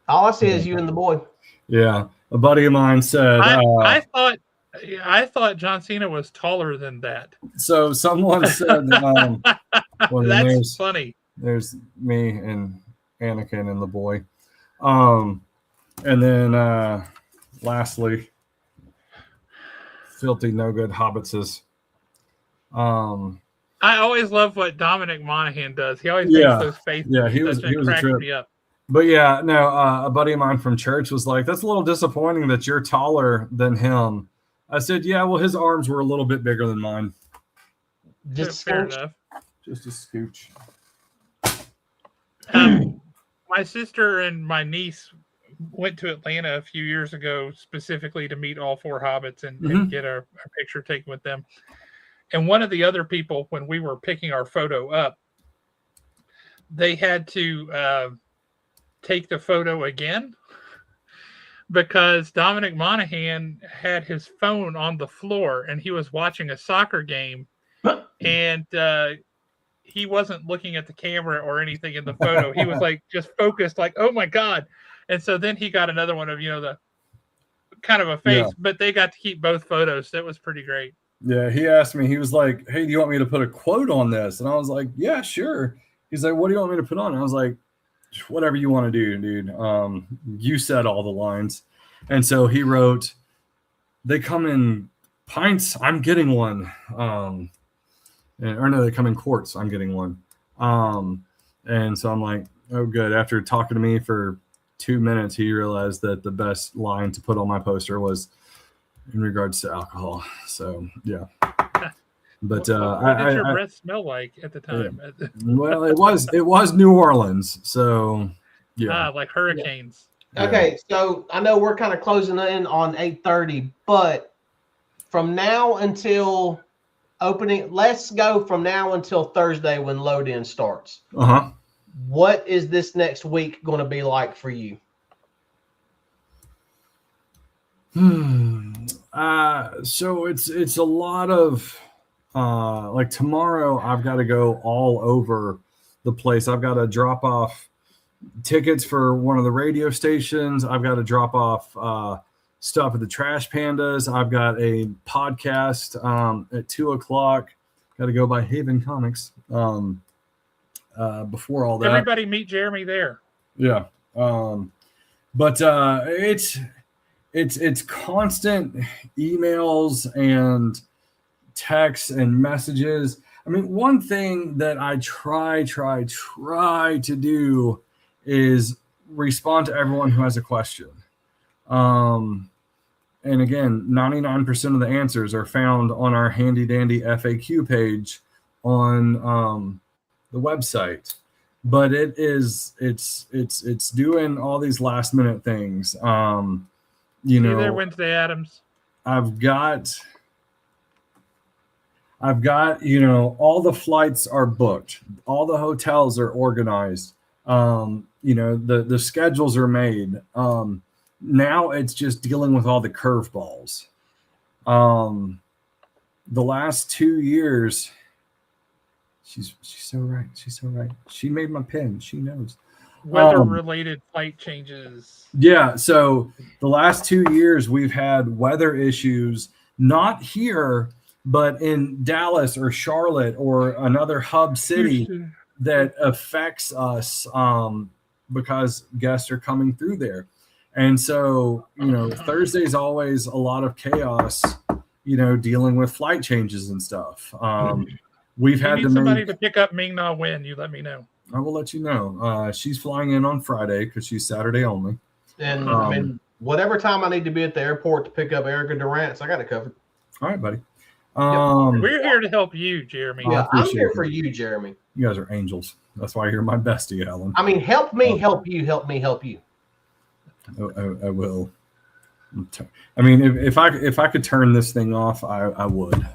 C: All I see is you and the boy.
D: Yeah. A buddy of mine said,
A: I thought John Cena was taller than that.
D: So someone said,
A: that's funny.
D: There's me and Anakin and the boy. And then lastly, filthy no good hobbitses.
A: I always love what Dominic Monaghan does. He always makes those faces.
D: Yeah, he was a trip.
A: Me up.
D: But yeah, no, a buddy of mine from church was like, that's a little disappointing that you're taller than him. I said, yeah, well, his arms were a little bit bigger than mine.
C: Just
A: fair enough.
D: Just a scooch.
A: My sister and my niece went to Atlanta a few years ago specifically to meet all four hobbits and get a picture taken with them. And one of the other people, when we were picking our photo up, they had to take the photo again because Dominic Monaghan had his phone on the floor and he was watching a soccer game, and he wasn't looking at the camera or anything in the photo. He was like just focused, like, oh my God. And so then he got another one of, the kind of a face, but they got to keep both photos. That was pretty great.
D: Yeah, he asked me, he was like, hey, do you want me to put a quote on this? And I was like, yeah, sure. He's like, what do you want me to put on? And I was like, whatever you want to do, dude. You said all the lines. And so he wrote, they come in pints, I'm getting one. Or no, they come in quarts, I'm getting one. And so I'm like, oh, good. After talking to me for 2 minutes, he realized that the best line to put on my poster was in regards to alcohol. So, yeah. But
A: what did your breath smell like at the time?
D: Yeah. Well, it was New Orleans. So, yeah.
A: Like hurricanes.
C: Yeah. Okay, so I know we're kind of closing in on 8:30, but from now until opening, let's go from now until Thursday when load in starts. What is this next week going to be like for you?
D: So it's a lot of like tomorrow I've got to go all over the place. I've got to drop off tickets for one of the radio stations. I've got to drop off stuff at the Trash Pandas. I've got a podcast at 2:00. Got to go by Haven Comics before all that.
A: Everybody meet Jeremy there.
D: Yeah. But it's constant emails and texts and messages. I mean, one thing that I try to do is respond to everyone who has a question. And again, 99% of the answers are found on our handy dandy FAQ page on the website. But it's doing all these last minute things.
A: See you there, Wednesday Addams.
D: I've got, all the flights are booked. All the hotels are organized. The schedules are made. Now it's just dealing with all the curveballs. The last 2 years, she's so right. She's so right. She made my pen. She knows.
A: Weather-related flight changes.
D: Yeah, so the last 2 years we've had weather issues, not here, but in Dallas or Charlotte or another hub city that affects us because guests are coming through there. And so, Thursday's always a lot of chaos, dealing with flight changes and stuff. We've had
A: somebody to pick up Ming Na Wen. You let me know.
D: I will let you know. She's flying in on Friday because she's Saturday only.
C: And I mean, whatever time I need to be at the airport to pick up Erica Durant, I got it covered.
D: All right, buddy.
A: We're here to help you, Jeremy.
C: Yeah, I'm here for you, Jeremy.
D: You guys are angels. That's why you're my bestie, Alan.
C: I mean, help me, help you, help me, help you.
D: I will. I mean, if I could turn this thing off, I would.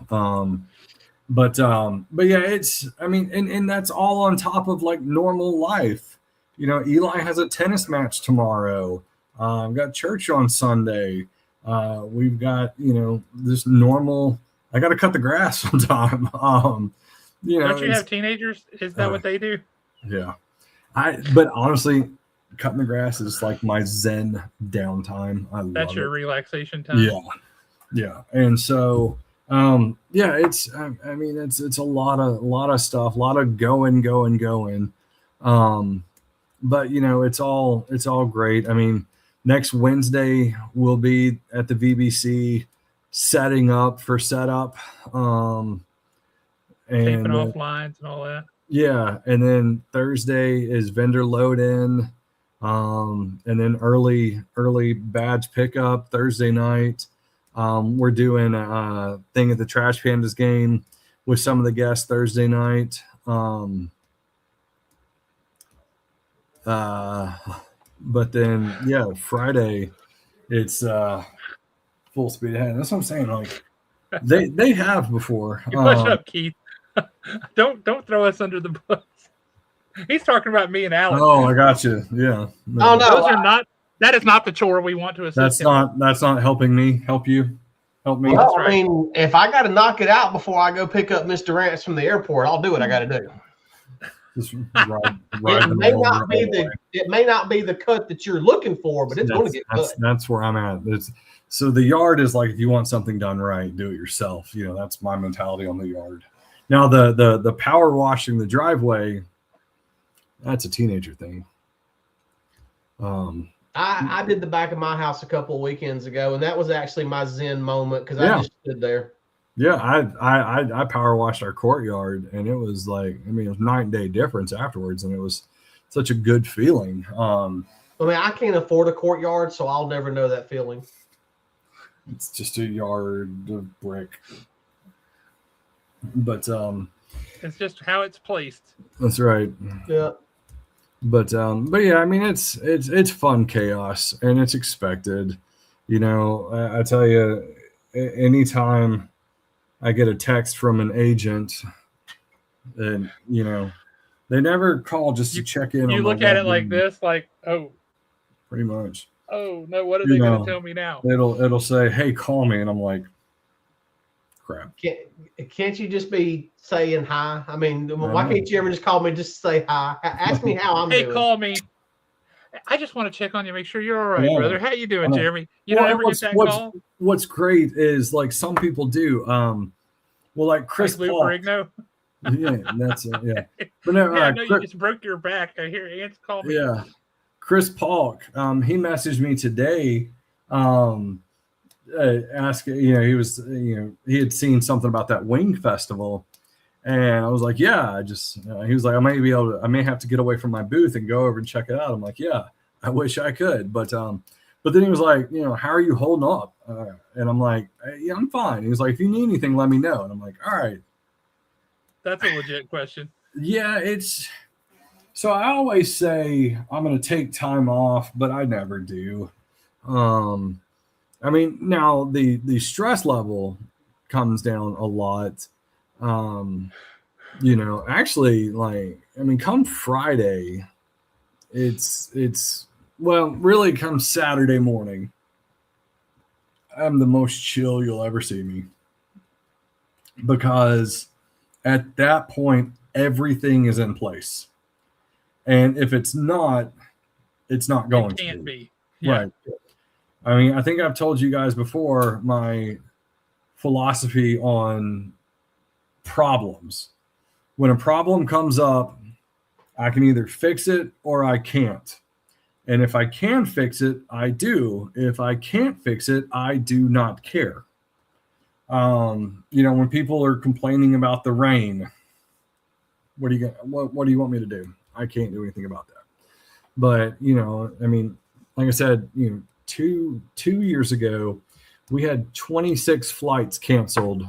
D: But yeah, it's, I mean, and that's all on top of like normal life. Eli has a tennis match tomorrow. I've got church on Sunday. We've got, this normal, I got to cut the grass sometime.
A: Don't you have teenagers? Is that what they do?
D: Yeah. But honestly, cutting the grass is like my Zen downtime.
A: That's your relaxation time.
D: Yeah. And so, it's a lot of stuff, a lot of going. But it's all great. I mean, next Wednesday we'll be at the VBC setting up for setup. And
A: taping off lines and all that.
D: Yeah. And then Thursday is vendor load in. And then early badge pickup Thursday night. We're doing a thing at the Trash Pandas game with some of the guests Thursday night. But then, Friday, it's full speed ahead. That's what I'm saying. Like they have before.
A: Push up, Keith. Don't throw us under the bus. He's talking about me and Alan.
D: Oh, I got you. Yeah.
C: No. Oh, no.
A: Those are not. That is not the chore we want to assist.
D: That's not helping me. Help you. Help me.
C: Well, I mean, if I got to knock it out before I go pick up Mr. Rance from the airport, I'll do what I got to do.
D: Just ride
C: it may not be the cut that you're looking for, but it's going to get cut.
D: That's where I'm at. So the yard is like, if you want something done right, do it yourself. That's my mentality on the yard. Now the power washing the driveway, that's a teenager thing.
C: I did the back of my house a couple of weekends ago, and that was actually my Zen moment because I just stood there.
D: Yeah, I power washed our courtyard, and it was like, it was night and day difference afterwards, and it was such a good feeling.
C: I can't afford a courtyard, so I'll never know that feeling.
D: It's just a yard of brick, but
A: it's just how it's placed.
D: That's right.
C: Yeah.
D: But yeah, it's fun chaos, and it's expected. I tell you, anytime I get a text from an agent, and they never call just to check in.
A: You look at it like this, like, oh,
D: pretty much.
A: Oh no, what are they going to tell me now?
D: It'll say, "Hey, call me," and I'm like, "Crap."
C: Can't you just be saying hi? Why can't you ever just call me just to say hi? Ask me how I'm doing.
A: Hey, call me. I just want to check on you, make sure you're all right, brother. How you doing, Jeremy? You don't ever get that call?
D: What's great is, like, some people do. Like Chris
A: Lou
D: Paul.
A: Ferrigno?
D: Yeah, that's yeah. But no,
A: I know you just broke your back. I hear Ants call me.
D: Yeah. Chris Paul, he messaged me today, asking, he had seen something about that wing festival, and I was like, yeah, he was like, I may have to get away from my booth and go over and check it out. I'm like, yeah, I wish I could, but then he was like, how are you holding up? And I'm like, yeah, I'm fine. He was like, if you need anything, let me know. And I'm like, all right.
A: That's a legit question.
D: Yeah, so I always say I'm going to take time off, but I never do. Now the stress level comes down a lot. Actually, come Friday, really come Saturday morning, I'm the most chill you'll ever see me, because at that point, everything is in place. And if it's not going to. It can't be. Yeah. Right. I think I've told you guys before my philosophy on problems. When a problem comes up, I can either fix it or I can't. And if I can fix it, I do. If I can't fix it, I do not care. When people are complaining about the rain, what do you want me to do? I can't do anything about that. But, like I said, 2 years ago, we had 26 flights canceled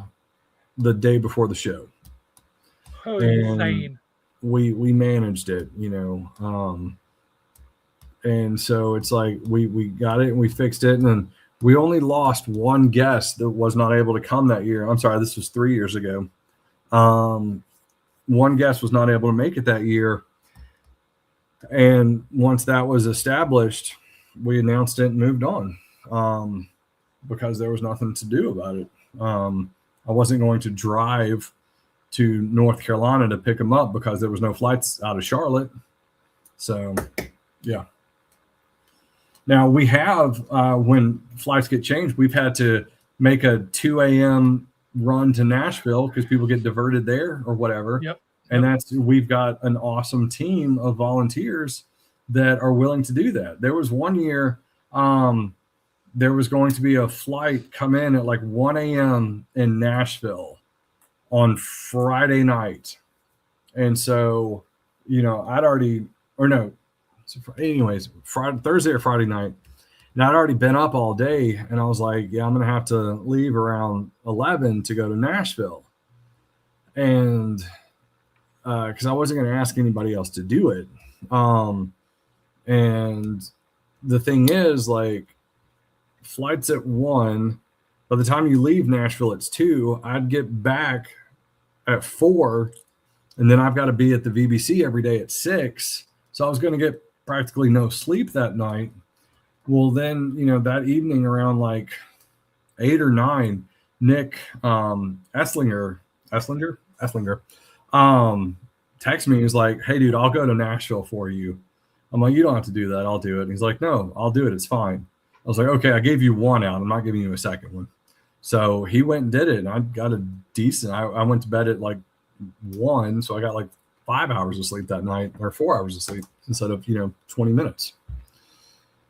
D: the day before the show.
A: Oh, insane.
D: We managed it, and so it's like we got it and we fixed it, and then we only lost one guest that was not able to come that year. I'm sorry, this was 3 years ago. One guest was not able to make it that year. And once that was established, we announced it and moved on, because there was nothing to do about it. I wasn't going to drive to North Carolina to pick them up because there was no flights out of Charlotte. So, yeah. Now we have, when flights get changed, we've had to make a 2 a.m. run to Nashville because people get diverted there or whatever.
A: Yep.
D: And we've got an awesome team of volunteers that are willing to do that. There was one year, there was going to be a flight come in at like 1 a.m. in Nashville on Friday night. And so, Thursday or Friday night. And I'd already been up all day, and I was like, yeah, I'm going to have to leave around 11 to go to Nashville. And because I wasn't going to ask anybody else to do it. And the thing is, like, flights at 1, by the time you leave Nashville, it's 2. I'd get back at 4, and then I've got to be at the VBC every day at 6. So I was going to get practically no sleep that night. Well, then, that evening around like 8 or 9, Nick Esslinger, texted me. He was like, "Hey, dude, I'll go to Nashville for you." I'm like, "You don't have to do that. I'll do it." And he's like, "No, I'll do it. It's fine." I was like, "Okay, I gave you one out. I'm not giving you a second one." So he went and did it, and I got a decent. I went to bed at like 1, so I got like 5 hours of sleep that night, or 4 hours of sleep instead of 20 minutes.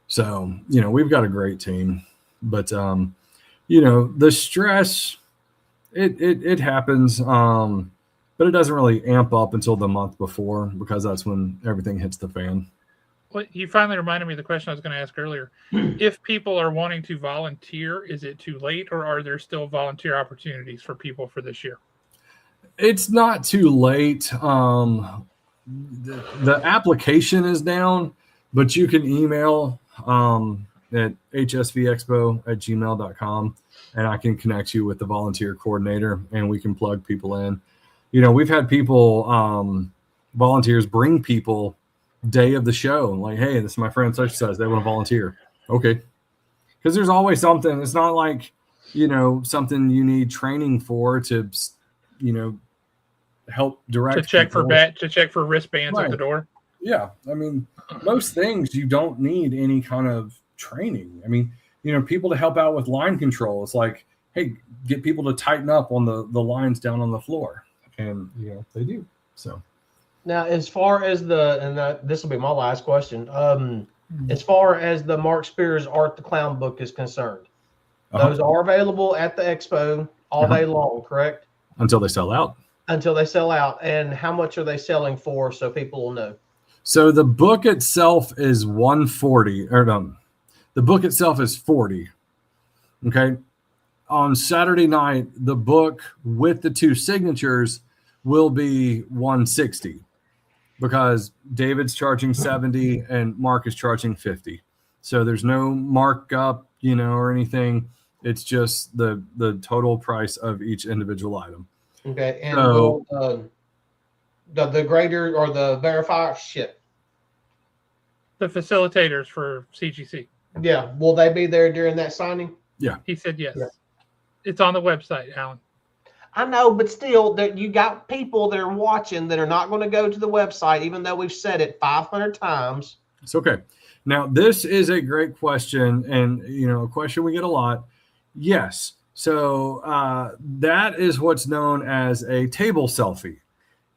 D: So we've got a great team, but the stress it happens, but it doesn't really amp up until the month before, because that's when everything hits the fan.
A: Well, you finally reminded me of the question I was going to ask earlier. If people are wanting to volunteer, is it too late, or are there still volunteer opportunities for people for this year?
B: It's not too late. The application is down, but you can email at hsvexpo@gmail.com, and I can connect you with the volunteer coordinator, and we can plug people in. We've had people, volunteers, bring people day of the show, like, "Hey, this is my friend such and such, they want to volunteer." Okay, because there's always something. It's not like something you need training for to help direct
A: to check
B: people.
A: to check for wristbands at the door.
B: Yeah, I mean, most things you don't need any kind of training. I mean, people to help out with line control. It's like, hey, get people to tighten up on the lines down on the floor, and they do. So
C: now, as far as this will be my last question. As far as the Mark Spears Art the Clown book is concerned, those are available at the expo all day long, correct?
B: Until they sell out.
C: Until they sell out. And how much are they selling for, so people will know?
B: So the book itself is $140, or no, the book itself is $40. Okay. On Saturday night, the book with the 2 signatures will be $160, because David's charging $70 and Mark is charging $50. So there's no markup, or anything. It's just the total price of each individual item.
C: Okay, and will the grader or the verifier
A: the facilitators for CGC?
C: Yeah, will they be there during that signing?
B: Yeah,
A: he said yes.
C: Yeah.
A: It's on the website, Alan.
C: I know, but still, that you got people that are watching that are not going to go to the website, even though we've said it 500 times.
B: It's okay. Now, this is a great question, and a question we get a lot. Yes. So that is what's known as a table selfie.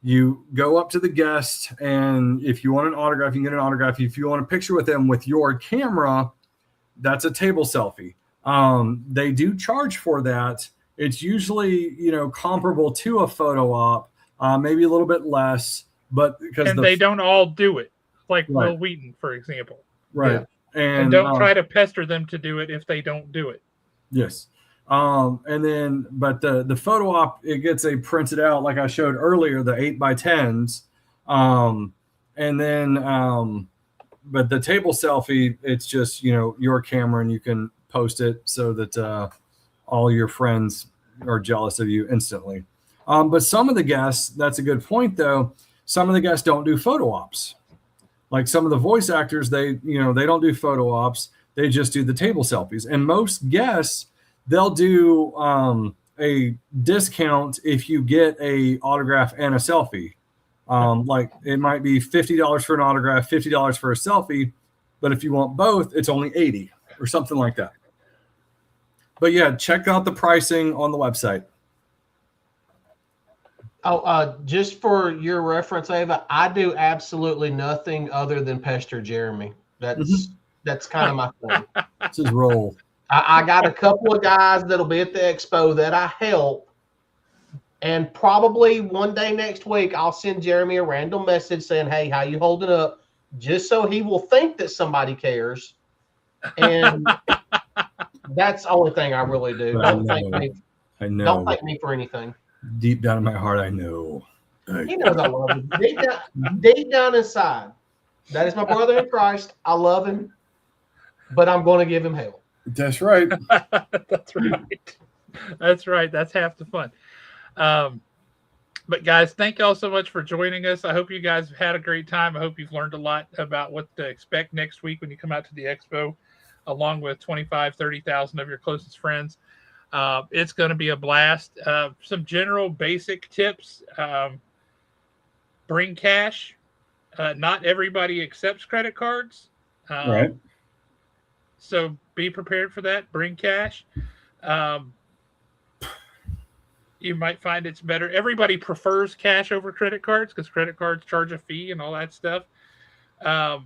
B: You go up to the guest, and if you want an autograph, you can get an autograph. If you want a picture with them with your camera, that's a table selfie. They do charge for that. It's usually, comparable to a photo op, maybe a little bit less, but because
A: they don't all do it, like
B: right.
A: Will Wheaton, for example.
B: Right.
C: Yeah.
A: And don't try to pester them to do it if they don't do it.
B: Yes. And then, but the photo op, it gets a printed out, like I showed earlier, the 8x10s. And then, but the table selfie, it's just, your camera, and you can post it so that all your friends are jealous of you instantly. But some of the guests, that's a good point though. Some of the guests don't do photo ops. Like some of the voice actors, they don't do photo ops. They just do the table selfies. And most guests, they'll do a discount if you get a autograph and a selfie. Like it might be $50 for an autograph, $50 for a selfie, but if you want both, it's only $80 or something like that. But yeah, check out the pricing on the website.
C: Oh, just for your reference, Ava, I do absolutely nothing other than pester Jeremy. That's kind of my thing.
B: That's his role.
C: I got a couple of guys that'll be at the expo that I help, and probably one day next week I'll send Jeremy a random message saying, "Hey, how you holding up?" Just so he will think that somebody cares. And that's the only thing I really do. Don't thank me.
B: I know.
C: Don't thank me for anything.
B: Deep down in my heart, I know.
C: He knows I love him. Deep down inside, that is my brother in Christ. I love him, but I'm going to give him hell.
B: That's right.
A: That's right. That's right. That's half the fun. But guys, thank y'all so much for joining us. I hope you guys have had a great time. I hope you've learned a lot about what to expect next week when you come out to the expo, along with 25, 30,000 of your closest friends. It's going to be a blast. Some general basic tips. bring cash. Not everybody accepts credit cards.
D: Right.
A: So be prepared for that. Bring cash. You might find it's better. Everybody prefers cash over credit cards because credit cards charge a fee and all that stuff. Go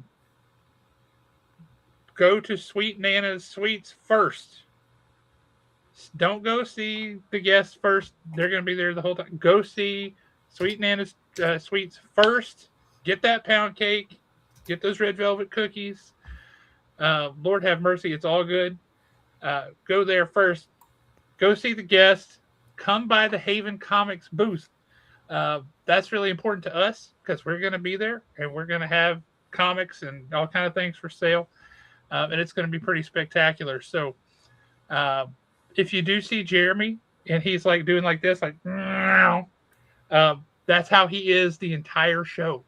A: to Sweet Nana's Sweets first. Don't go see the guests first. They're going to be there the whole time. Go see Sweet Nana's Sweets first. Get that pound cake. Get those red velvet cookies. Lord have mercy, it's all good. Go there first. Go see the guests. Come by the Haven Comics booth. That's really important to us because we're going to be there and we're going to have comics and all kind of things for sale. And it's going to be pretty spectacular. So if you do see Jeremy and he's like doing like this, like, that's how he is the entire show.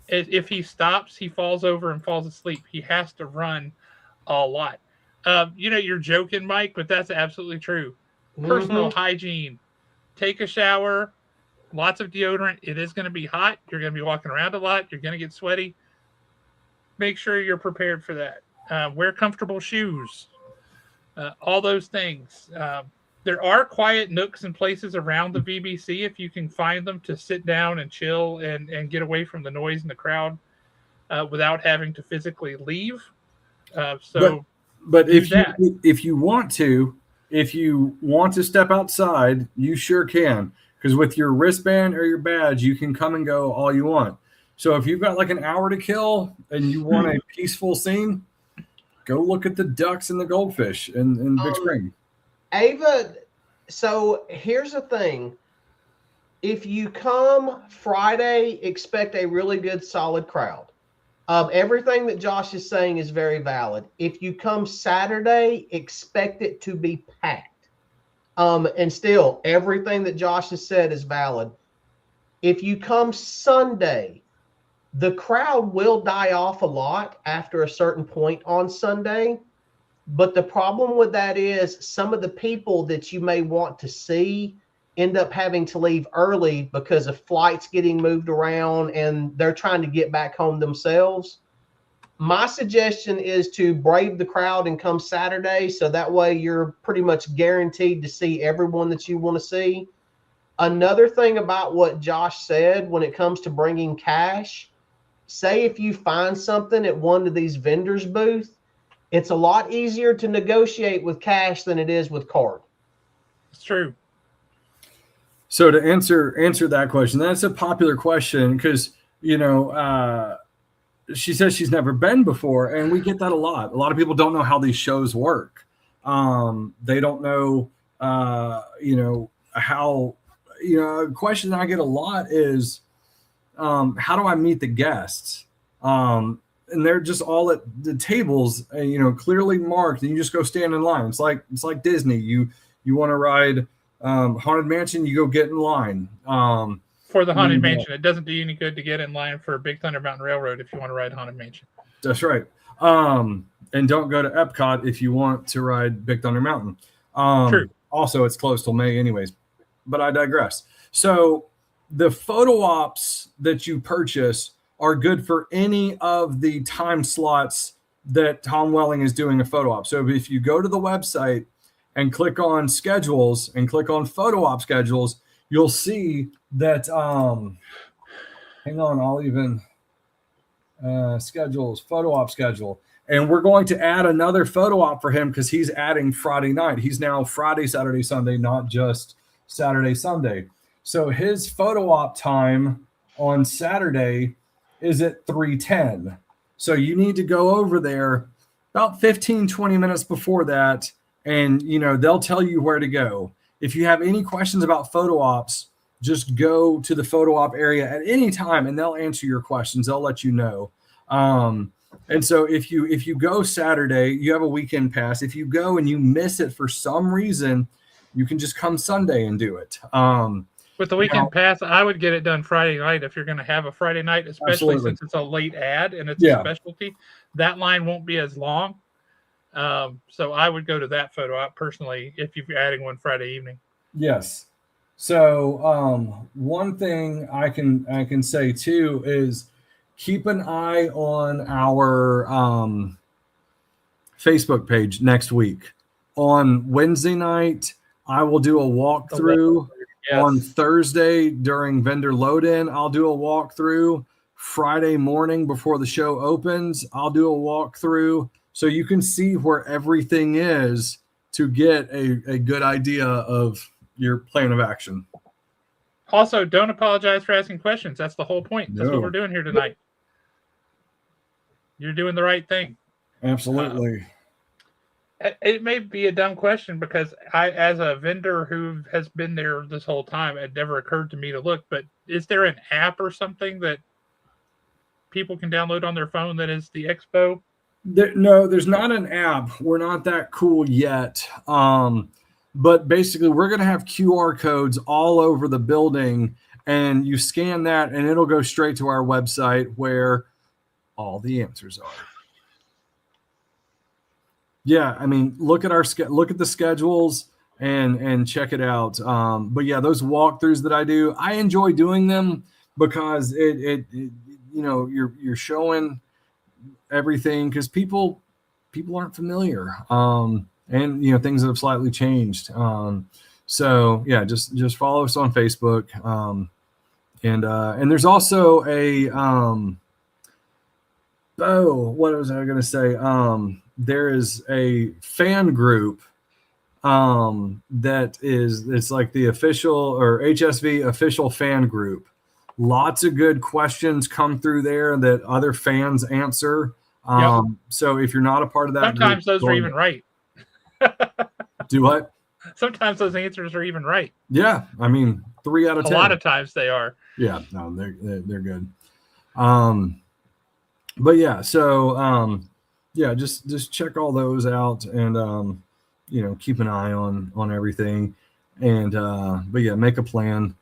A: If he stops, he falls over and falls asleep. He has to run a lot. You're joking, Mike, but that's absolutely true. Personal hygiene. Take a shower. Lots of deodorant. It is going to be hot. You're going to be walking around a lot. You're going to get sweaty. Make sure you're prepared for that. Wear comfortable shoes. All those things. There are quiet nooks and places around the VBC if you can find them to sit down and chill and get away from the noise and the crowd without having to physically leave.
D: But if you want to step outside, you sure can. Because with your wristband or your badge, you can come and go all you want. So if you've got like an hour to kill and you want a peaceful scene, go look at the ducks and the goldfish in Big Spring.
C: Ava, so here's the thing. If you come Friday, expect a really good, solid crowd. Everything that Josh is saying is very valid. If you come Saturday, expect it to be packed. And still, everything that Josh has said is valid. If you come Sunday, the crowd will die off a lot after a certain point on Sunday. But the problem with that is some of the people that you may want to see end up having to leave early because of flights getting moved around and they're trying to get back home themselves. My suggestion is to brave the crowd and come Saturday, so that way you're pretty much guaranteed to see everyone that you want to see. Another thing about what Josh said when it comes to bringing cash, say if you find something at one of these vendors' booth, it's a lot easier to negotiate with cash than it is with card.
A: It's true.
D: So to answer that question, that's a popular question because, she says she's never been before, and we get that a lot. A lot of people don't know how these shows work. They don't know, how, a question I get a lot is, how do I meet the guests? And they're just all at the tables, clearly marked, and you just go stand in line. It's like Disney. You want to ride Haunted Mansion, you go get in line.
A: For the Haunted Mansion, it doesn't do you any good to get in line for Big Thunder Mountain Railroad if you want to ride Haunted Mansion.
D: That's right. And don't go to Epcot if you want to ride Big Thunder Mountain.
A: True.
D: Also, it's closed till May anyways. But I digress. So the photo ops that you purchase are good for any of the time slots that Tom Welling is doing a photo op. So if you go to the website and click on schedules and click on photo op schedules, you'll see that, hang on, I'll even schedules, photo op schedule. And we're going to add another photo op for him because he's adding Friday night. He's now Friday, Saturday, Sunday, not just Saturday, Sunday. So his photo op time on Saturday is at 3:10. So you need to go over there about 15, 20 minutes before that. And, they'll tell you where to go. If you have any questions about photo ops, just go to the photo op area at any time and they'll answer your questions. They'll let you know. And so if you go Saturday, you have a weekend pass. If you go and you miss it for some reason, you can just come Sunday and do it.
A: With the weekend pass, I would get it done Friday night if you're going to have a Friday night, especially since it's a late ad and it's a specialty. That line won't be as long. So I would go to that photo op personally if you're adding one Friday evening.
D: Yes.
B: So one thing I can say too is keep an eye on our Facebook page next week. On Wednesday night, I will do a walkthrough.
A: Yes.
B: On Thursday during vendor load-in, I'll do a walkthrough. Friday morning before the show opens, I'll do a walkthrough so you can see where everything is to get a good idea of your plan of action.
A: Also, don't apologize for asking questions. That's the whole point. That's what we're doing here tonight. You're doing the right thing.
B: Absolutely.
A: It may be a dumb question because I, as a vendor who has been there this whole time, it never occurred to me to look, but is there an app or something that people can download on their phone that is the expo?
B: No, there's not an app. We're not that cool yet. But basically, we're going to have QR codes all over the building, and you scan that, and it'll go straight to our website where all the answers are. Yeah, I mean, look at the schedules and check it out. But yeah, those walkthroughs that I do, I enjoy doing them because it you're showing everything because people aren't familiar. And things have slightly changed. So yeah, just follow us on Facebook. And there's also a what was I going to say? There is a fan group it's like the official or HSV official fan group. Lots of good questions come through there that other fans answer. So if you're not a part of that,
A: sometimes those are even right.
B: Do what?
A: Sometimes those answers are even right.
B: Yeah, I mean 3 out of 10.
A: A lot of times they are.
B: Yeah, no, they're good. But yeah, so yeah, just check all those out and keep an eye on everything. And but yeah, make a plan.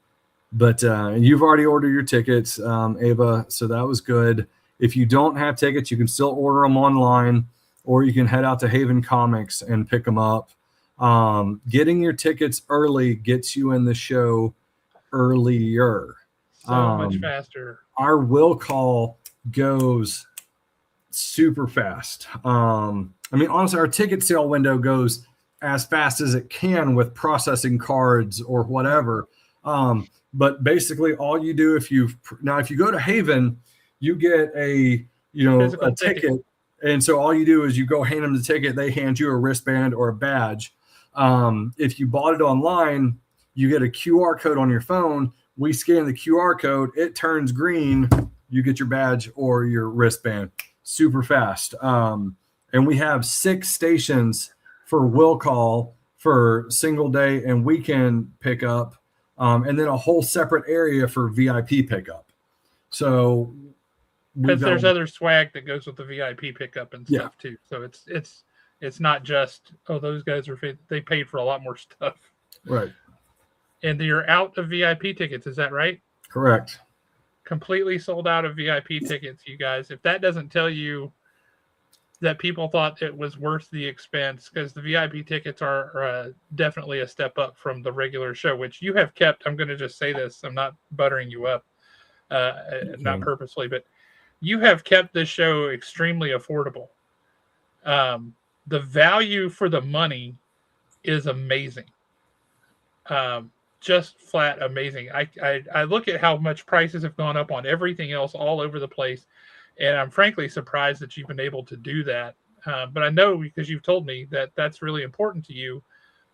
B: But you've already ordered your tickets, Ava, so that was good. If you don't have tickets, you can still order them online, or you can head out to Haven Comics and pick them up. Getting your tickets early gets you in the show earlier.
A: So much faster.
B: Our will call goes super fast. I mean, honestly, our ticket sale window goes as fast as it can with processing cards or whatever. But basically, all you do if you go to Haven, you get a ticket, and so all you do is you go hand them the ticket. They hand you a wristband or a badge. If you bought it online, you get a QR code on your phone. We scan the QR code, it turns green. You get your badge or your wristband super fast. And we have 6 stations for will call for single day and weekend pickup. And then a whole separate area for VIP pickup. So
A: because there's other swag that goes with the VIP pickup and stuff too. So it's not just, those guys they paid for a lot more stuff.
B: Right.
A: And you're out of VIP tickets, is that right?
B: Correct.
A: Completely sold out of VIP tickets, you guys. If that doesn't tell you that people thought it was worth the expense, because the VIP tickets are definitely a step up from the regular show, which you have kept. I'm going to just say this. I'm not buttering you up, not purposely, but you have kept this show extremely affordable. The value for the money is amazing. Just flat amazing. I look at how much prices have gone up on everything else all over the place, and I'm frankly surprised that you've been able to do that. But I know because you've told me that that's really important to you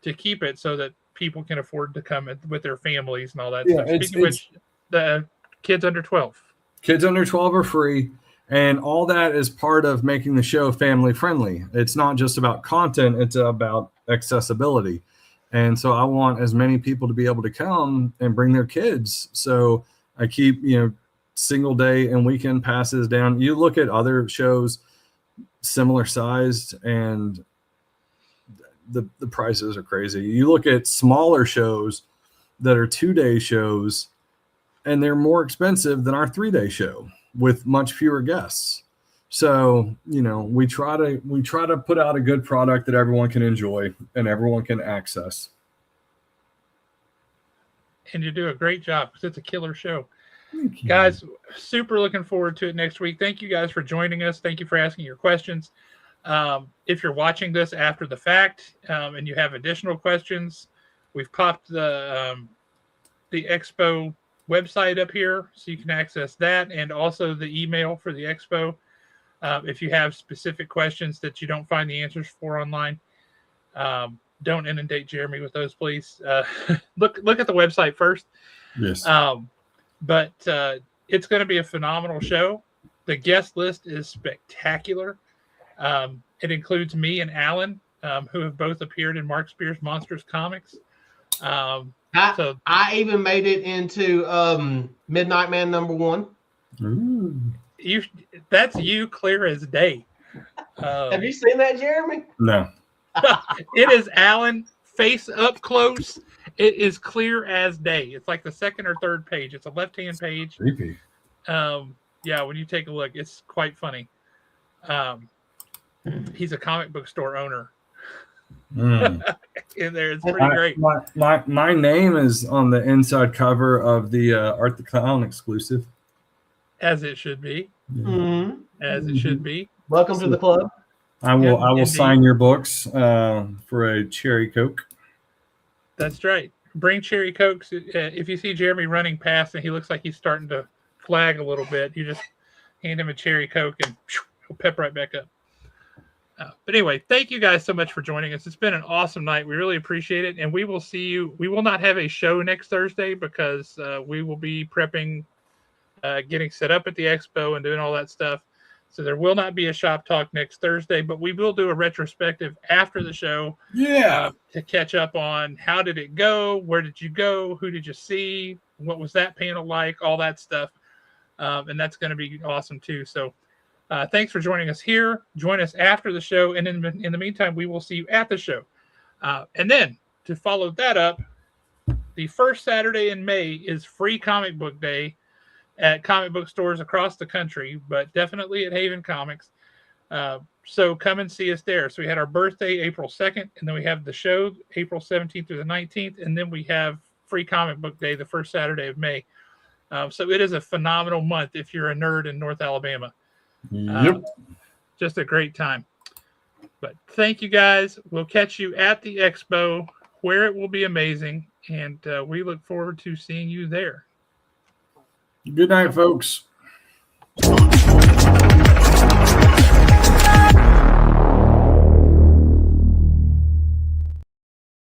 A: to keep it so that people can afford to come with their families and all that stuff. Speaking of which, the kids under 12.
B: Kids under 12 are free, and all that is part of making the show family friendly. It's not just about content, it's about accessibility. And so I want as many people to be able to come and bring their kids. So I keep, single day and weekend passes down. You look at other shows similar sized and the prices are crazy. You look at smaller shows that are 2-day shows and they're more expensive than our 3-day show with much fewer guests. So, we try to put out a good product that everyone can enjoy and everyone can access.
A: and you do a great job because it's a killer show. Guys, super looking forward to it next week. Thank you guys for joining us. Thank you for asking your questions. If you're watching this after the fact and you have additional questions, we've popped the Expo website up here so you can access that, and also the email for the Expo. If you have specific questions that you don't find the answers for online, don't inundate Jeremy with those, please. Look at the website first.
D: Yes.
A: But it's going to be a phenomenal show. The guest list is spectacular. It includes me and Alan, who have both appeared in Mark Spears' Monsters comics.
C: I even made it into Midnight Man #1.
D: Ooh.
A: That's you clear as day.
C: Have you seen that, Jeremy?
D: No.
A: It is Alan face up close. It is clear as day. It's like the second or third page. It's a left-hand page.
D: Creepy.
A: Yeah, when you take a look, it's quite funny. He's a comic book store owner. In there, it's pretty great.
D: My name is on the inside cover of the Art the Clown exclusive.
A: As it should be.
C: Mm-hmm.
A: As it should be.
C: Welcome to the club.
D: I will sign your books for a cherry Coke.
A: That's right. Bring cherry Cokes. If you see Jeremy running past and he looks like he's starting to flag a little bit, you just hand him a cherry Coke and he'll pep right back up. But anyway, thank you guys so much for joining us. It's been an awesome night. We really appreciate it. And we will see you. We will not have a show next Thursday because we will be prepping, getting set up at the Expo and doing all that stuff. So there will not be a shop talk next Thursday, but we will do a retrospective after the show.
D: Yeah.
A: To catch up on how did it go? Where did you go? Who did you see? What was that panel like? All that stuff. And that's going to be awesome too. So thanks for joining us here. Join us after the show. And in the meantime, we will see you at the show. And then to follow that up, the first Saturday in May is Free Comic Book Day at comic book stores across the country, but definitely at Haven Comics. So come and see us there. So we had our birthday April 2nd, and then we have the show April 17th through the 19th, and then we have Free Comic Book Day the first Saturday of May. So it is a phenomenal month if you're a nerd in North Alabama.
D: Yep.
A: Just a great time. But thank you guys. We'll catch you at the Expo where it will be amazing, and we look forward to seeing you there.
D: Good night, folks.